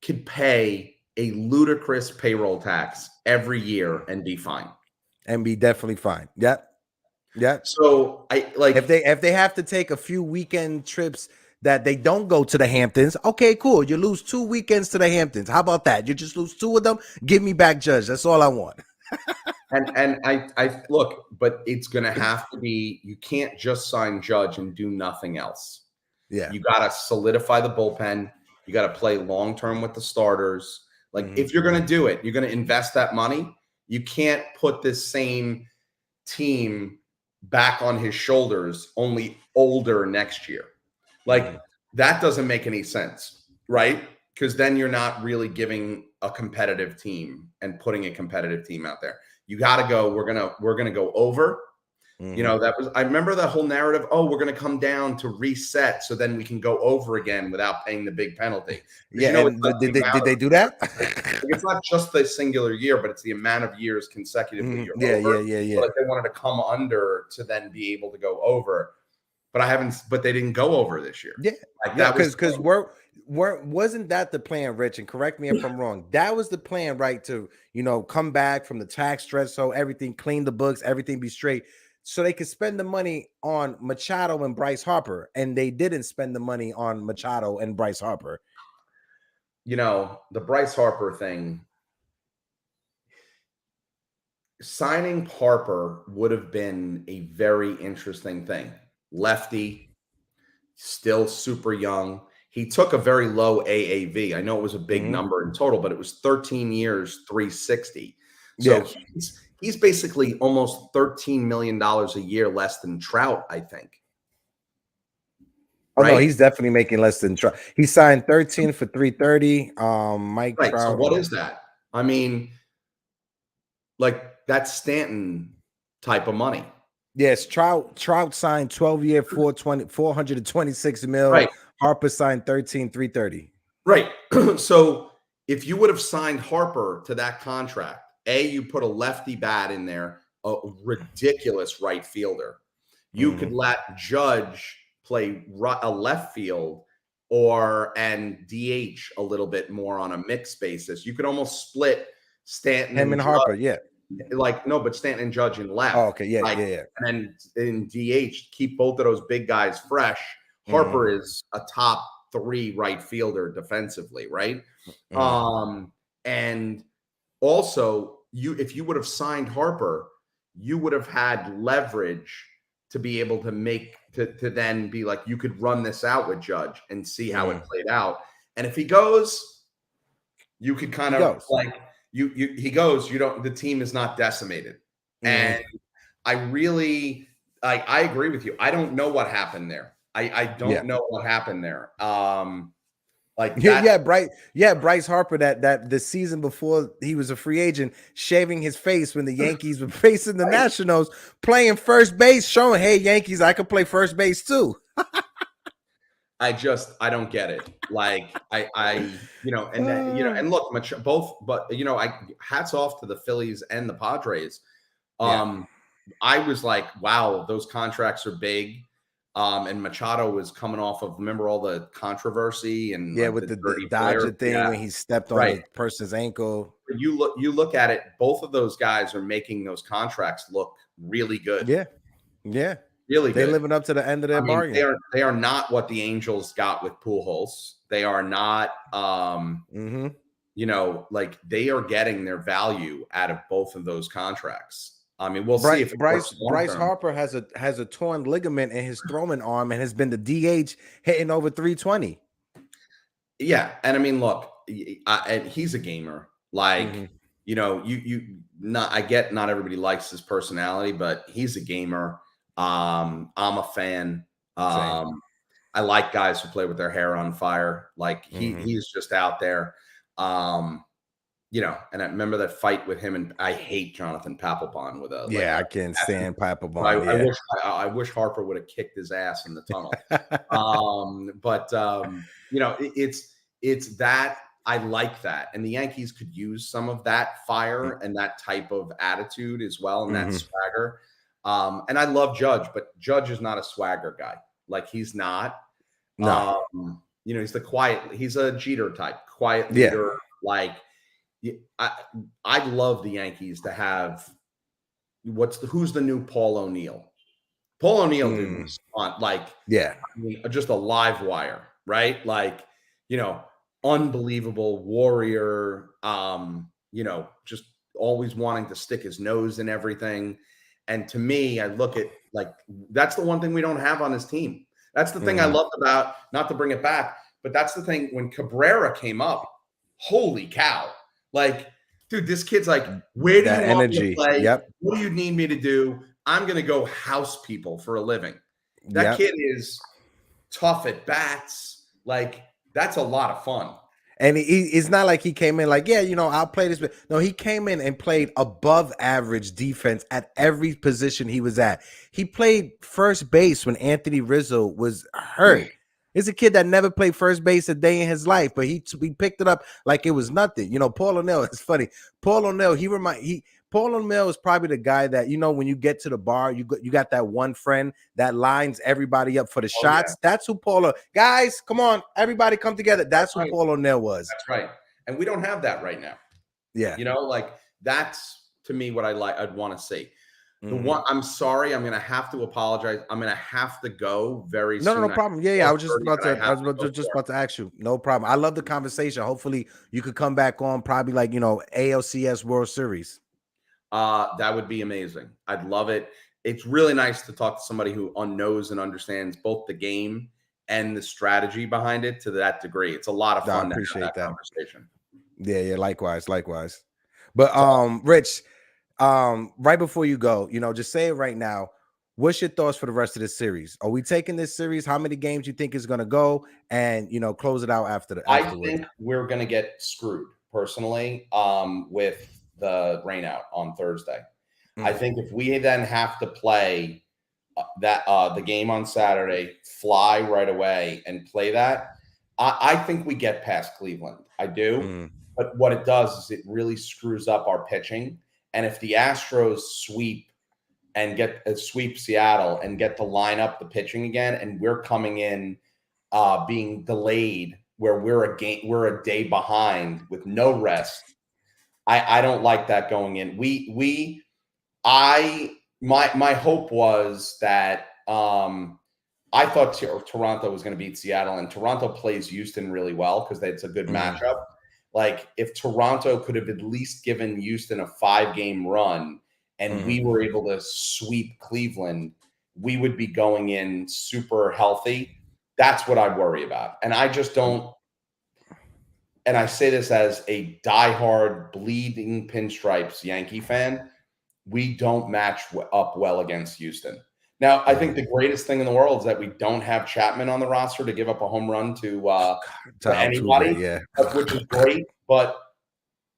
could pay a ludicrous payroll tax every year and be fine. And be definitely fine. Yep. So if they have to take a few weekend trips that they don't go to the Hamptons, okay, cool. You lose 2 weekends to the Hamptons. How about that? You just lose 2 of them. Give me back Judge. That's all I want. And I look, but it's gonna have to be. You can't just sign Judge and do nothing else. Yeah, you gotta solidify the bullpen. You gotta play long term with the starters. Like if you're gonna do it, you're gonna invest that money. You can't put this same team back on his shoulders, only older next year. Like that doesn't make any sense, right? Because then you're not really giving a competitive team and putting a competitive team out there. You got to go. We're gonna go over. You know, I remember the whole narrative. Oh, we're going to come down to reset, so then we can go over again without paying the big penalty. Yeah, you know, did they do that? It's not just the singular year, but it's the amount of years consecutively. Yeah. So like they wanted to come under to then be able to go over, but they didn't go over this year. Yeah, like that because wasn't that the plan, Rich? And correct me if I'm wrong. That was the plan, right? To come back from the tax stress, so everything, clean the books, everything be straight. So they could spend the money on Machado and Bryce Harper, and they didn't spend the money on Machado and Bryce Harper. The Bryce Harper thing, signing Harper would have been a very interesting thing. Lefty, still super young. He took a very low AAV. I know it was a big number in total, but it was 13 years, 360. So he's basically almost $13 million a year less than Trout, I think. Oh, right? No, he's definitely making less than Trout. He signed 13 for 330. Mike Trout. So what is that? I mean, like that's Stanton type of money. Yes, Trout signed 12-year, 426 mil. Right. Harper signed 13, 330. Right. So if you would have signed Harper to that contract, you put a lefty bat in there, a ridiculous right fielder. You could let Judge play a left field and DH a little bit more on a mixed basis. You could almost split Stanton and Harper, but Stanton and Judge in left. Oh, okay, yeah. And then in DH, keep both of those big guys fresh. Harper is a top 3 right fielder defensively, right? And also, if you would have signed Harper, you would have had leverage to be able to then be like, you could run this out with Judge and see how it played out. And if he goes, you could kind of he goes, the team is not decimated. And I really, I agree with you. I don't know what happened there. I don't know what happened there. Bryce Harper that the season before he was a free agent, shaving his face when the Yankees were facing the Nationals, playing first base, showing, hey, Yankees, I can play first base too. I don't get it. Like and look, both, but hats off to the Phillies and the Padres. I was like, wow, those contracts are big. And Machado was coming off of, remember all the controversy and with the Dodger thing when he stepped on a person's ankle. You look at it, both of those guys are making those contracts look really good. Yeah. Really good. They're living up to the end of their bargain. They are not what the Angels got with Pujols. They are not like they are getting their value out of both of those contracts. I mean, we'll see if Bryce Harper has a torn ligament in his throwing arm and has been the DH hitting over 320. Yeah, and I mean, look, he's a gamer. Like, I get not everybody likes his personality, but he's a gamer. I'm a fan. Same. I like guys who play with their hair on fire. Like he's just out there. And I remember that fight with him, and I hate Jonathan Papelbon with a Yeah, I can't stand Papelbon. I wish Harper would have kicked his ass in the tunnel. It's that I like that, and the Yankees could use some of that fire and that type of attitude as well, and that swagger. And I love Judge, but Judge is not a swagger guy. Like he's not. No. He's he's a Jeter type, quiet leader. Like I'd love the Yankees to have who's the new Paul O'Neill? Paul O'Neill did just a live wire, right? Like, unbelievable warrior, just always wanting to stick his nose in everything. And to me, I look at that's the one thing we don't have on his team. That's the thing I loved about, not to bring it back, but that's the thing when Cabrera came up, holy cow. Like, dude, this kid's like, where do you want me to play? Yep. What do you need me to do? I'm going to go house people for a living. That kid is tough at bats. Like, that's a lot of fun. And it's not like he came in like, I'll play this. No, he came in and played above average defense at every position he was at. He played first base when Anthony Rizzo was hurt. It's a kid that never played first base a day in his life, but he picked it up like it was nothing. Paul O'Neill, it's funny. Paul O'Neill, Paul O'Neill is probably the guy that, when you get to the bar, you got that one friend that lines everybody up for the shots. Yeah. That's who guys, come on, everybody come together. That's who Paul O'Neill was. That's right. And we don't have that right now. Yeah. That's to me what I'd want to see. The one, I'm sorry, I'm going to have to apologize. I'm going to have to go very soon. No problem. Yeah. I was just about to ask you. No problem. I love the conversation. Hopefully you could come back on probably ALCS World Series. That would be amazing. I'd love it. It's really nice to talk to somebody who knows and understands both the game and the strategy behind it to that degree. It's a lot of fun. I appreciate that conversation. Yeah. Likewise. But Rich, right before you go, just say it right now. What's your thoughts for the rest of this series? Are we taking this series? How many games you think is going to go, and close it out afterwards? I think we're going to get screwed personally with the rain out on Thursday. I think if we then have to play the game on Saturday, fly right away and play that, I think we get past Cleveland. I do. But what it does is it really screws up our pitching. And if the Astros sweep Seattle and get to line up the pitching again, and we're coming in being delayed where we're a day behind with no rest, I don't like that going in. My hope was that I thought Toronto was going to beat Seattle, and Toronto plays Houston really well because it's a good matchup. Like if Toronto could have at least given Houston a 5-game run and we were able to sweep Cleveland, we would be going in super healthy. That's what I worry about. And I just don't. And I say this as a diehard bleeding pinstripes Yankee fan. We don't match up well against Houston. Now, I think the greatest thing in the world is that we don't have Chapman on the roster to give up a home run to anybody, which is great. But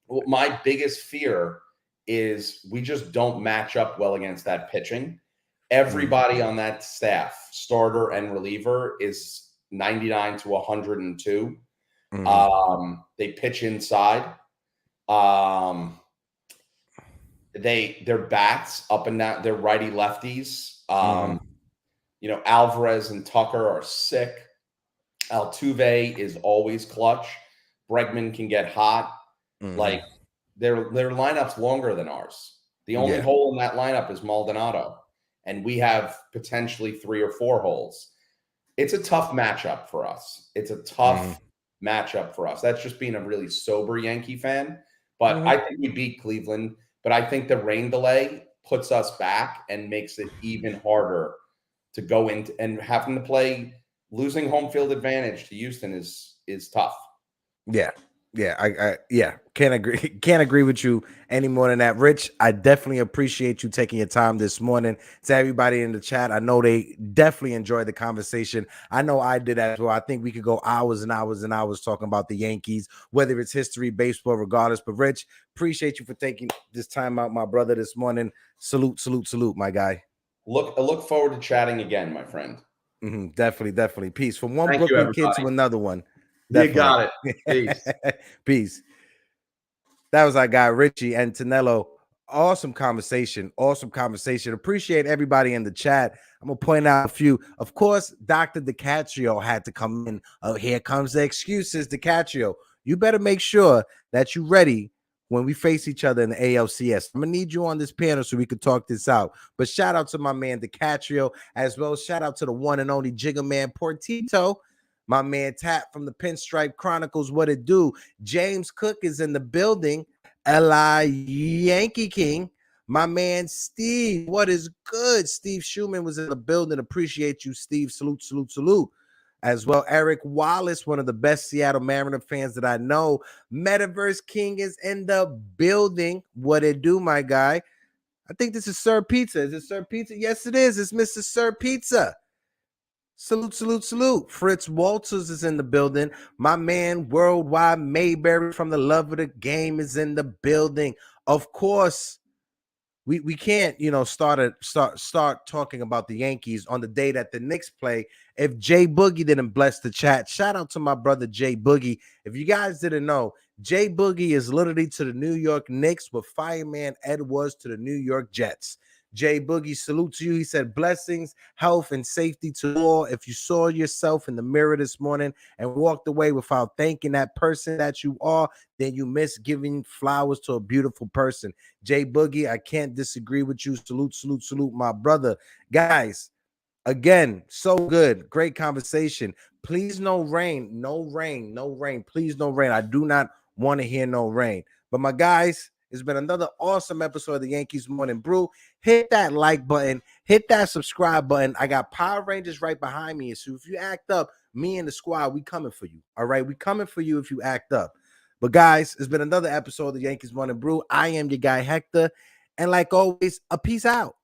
my biggest fear is we just don't match up well against that pitching. Everybody on that staff, starter and reliever, is 99 to 102. They pitch inside. Their bats up and down. They're righty lefties. Alvarez and Tucker are sick. Altuve is always clutch. Bregman can get hot. Like their lineup's longer than ours. The only hole in that lineup is Maldonado, and we have potentially 3 or 4 holes. It's a tough matchup for us. That's just being a really sober Yankee fan. But I think we beat Cleveland. But I think the rain delay puts us back and makes it even harder to go into, and having to play, losing home field advantage to Houston is tough. Yeah. Yeah, can't agree with you any more than that. Rich, I definitely appreciate you taking your time this morning. To everybody in the chat, I know they definitely enjoyed the conversation. I know I did as well. I think we could go hours and hours and hours talking about the Yankees, whether it's history, baseball, regardless. But Rich, appreciate you for taking this time out, my brother, this morning. Salute, salute, salute, my guy. I look forward to chatting again, my friend. Definitely. Peace. From one Thank you, Brooklyn kid everybody. to another one. You Definitely. got it. Peace. Peace. That was our guy, Richie Antoniello. Awesome conversation. Appreciate everybody in the chat. I'm going to point out a few. Of course, Dr. DiCatrio had to come in. Oh, here comes the excuses, DiCatrio. You better make sure that you're ready when we face each other in the ALCS. I'm going to need you on this panel so we can talk this out. But shout out to my man, DiCatrio, as well as shout out to the one and only Jigga Man Portito. My man Tap from the Pinstripe Chronicles, what it do? James Cook is in the building. NY Yankee King. My man Steve, what is good? Steve Schumann was in the building. Appreciate you, Steve. Salute, salute, salute. As well, Eric Wallace, one of the best Seattle Mariner fans that I know. Metaverse King is in the building. What it do, my guy? I think this is Sir Pizza. Is it Sir Pizza? Yes, it is. It's Mr. Sir Pizza. Salute, salute, salute. Fritz Walters is in the building. My man, Worldwide Mayberry from the Love of the Game is in the building. Of course, we can't, start talking about the Yankees on the day that the Knicks play if Jay Boogie didn't bless the chat. Shout out to my brother Jay Boogie. If you guys didn't know, Jay Boogie is literally to the New York Knicks what Fireman Ed was to the New York Jets. Jay Boogie, salute to you. He said, blessings, health, and safety to all. If you saw yourself in the mirror this morning and walked away without thanking that person that you are, then you miss giving flowers to a beautiful person. Jay Boogie, I can't disagree with you. Salute, salute, salute, my brother. Guys, again, so good. Great conversation. Please, no rain. No rain. No rain. Please, no rain. I do not want to hear no rain. But my guys, it's been another awesome episode of the Yankees Morning Brew. Hit that like button. Hit that subscribe button. I got Power Rangers right behind me. So if you act up, me and the squad, we coming for you. All right? We coming for you if you act up. But guys, it's been another episode of the Yankees Morning Brew. I am your guy, Hector. And like always, a peace out.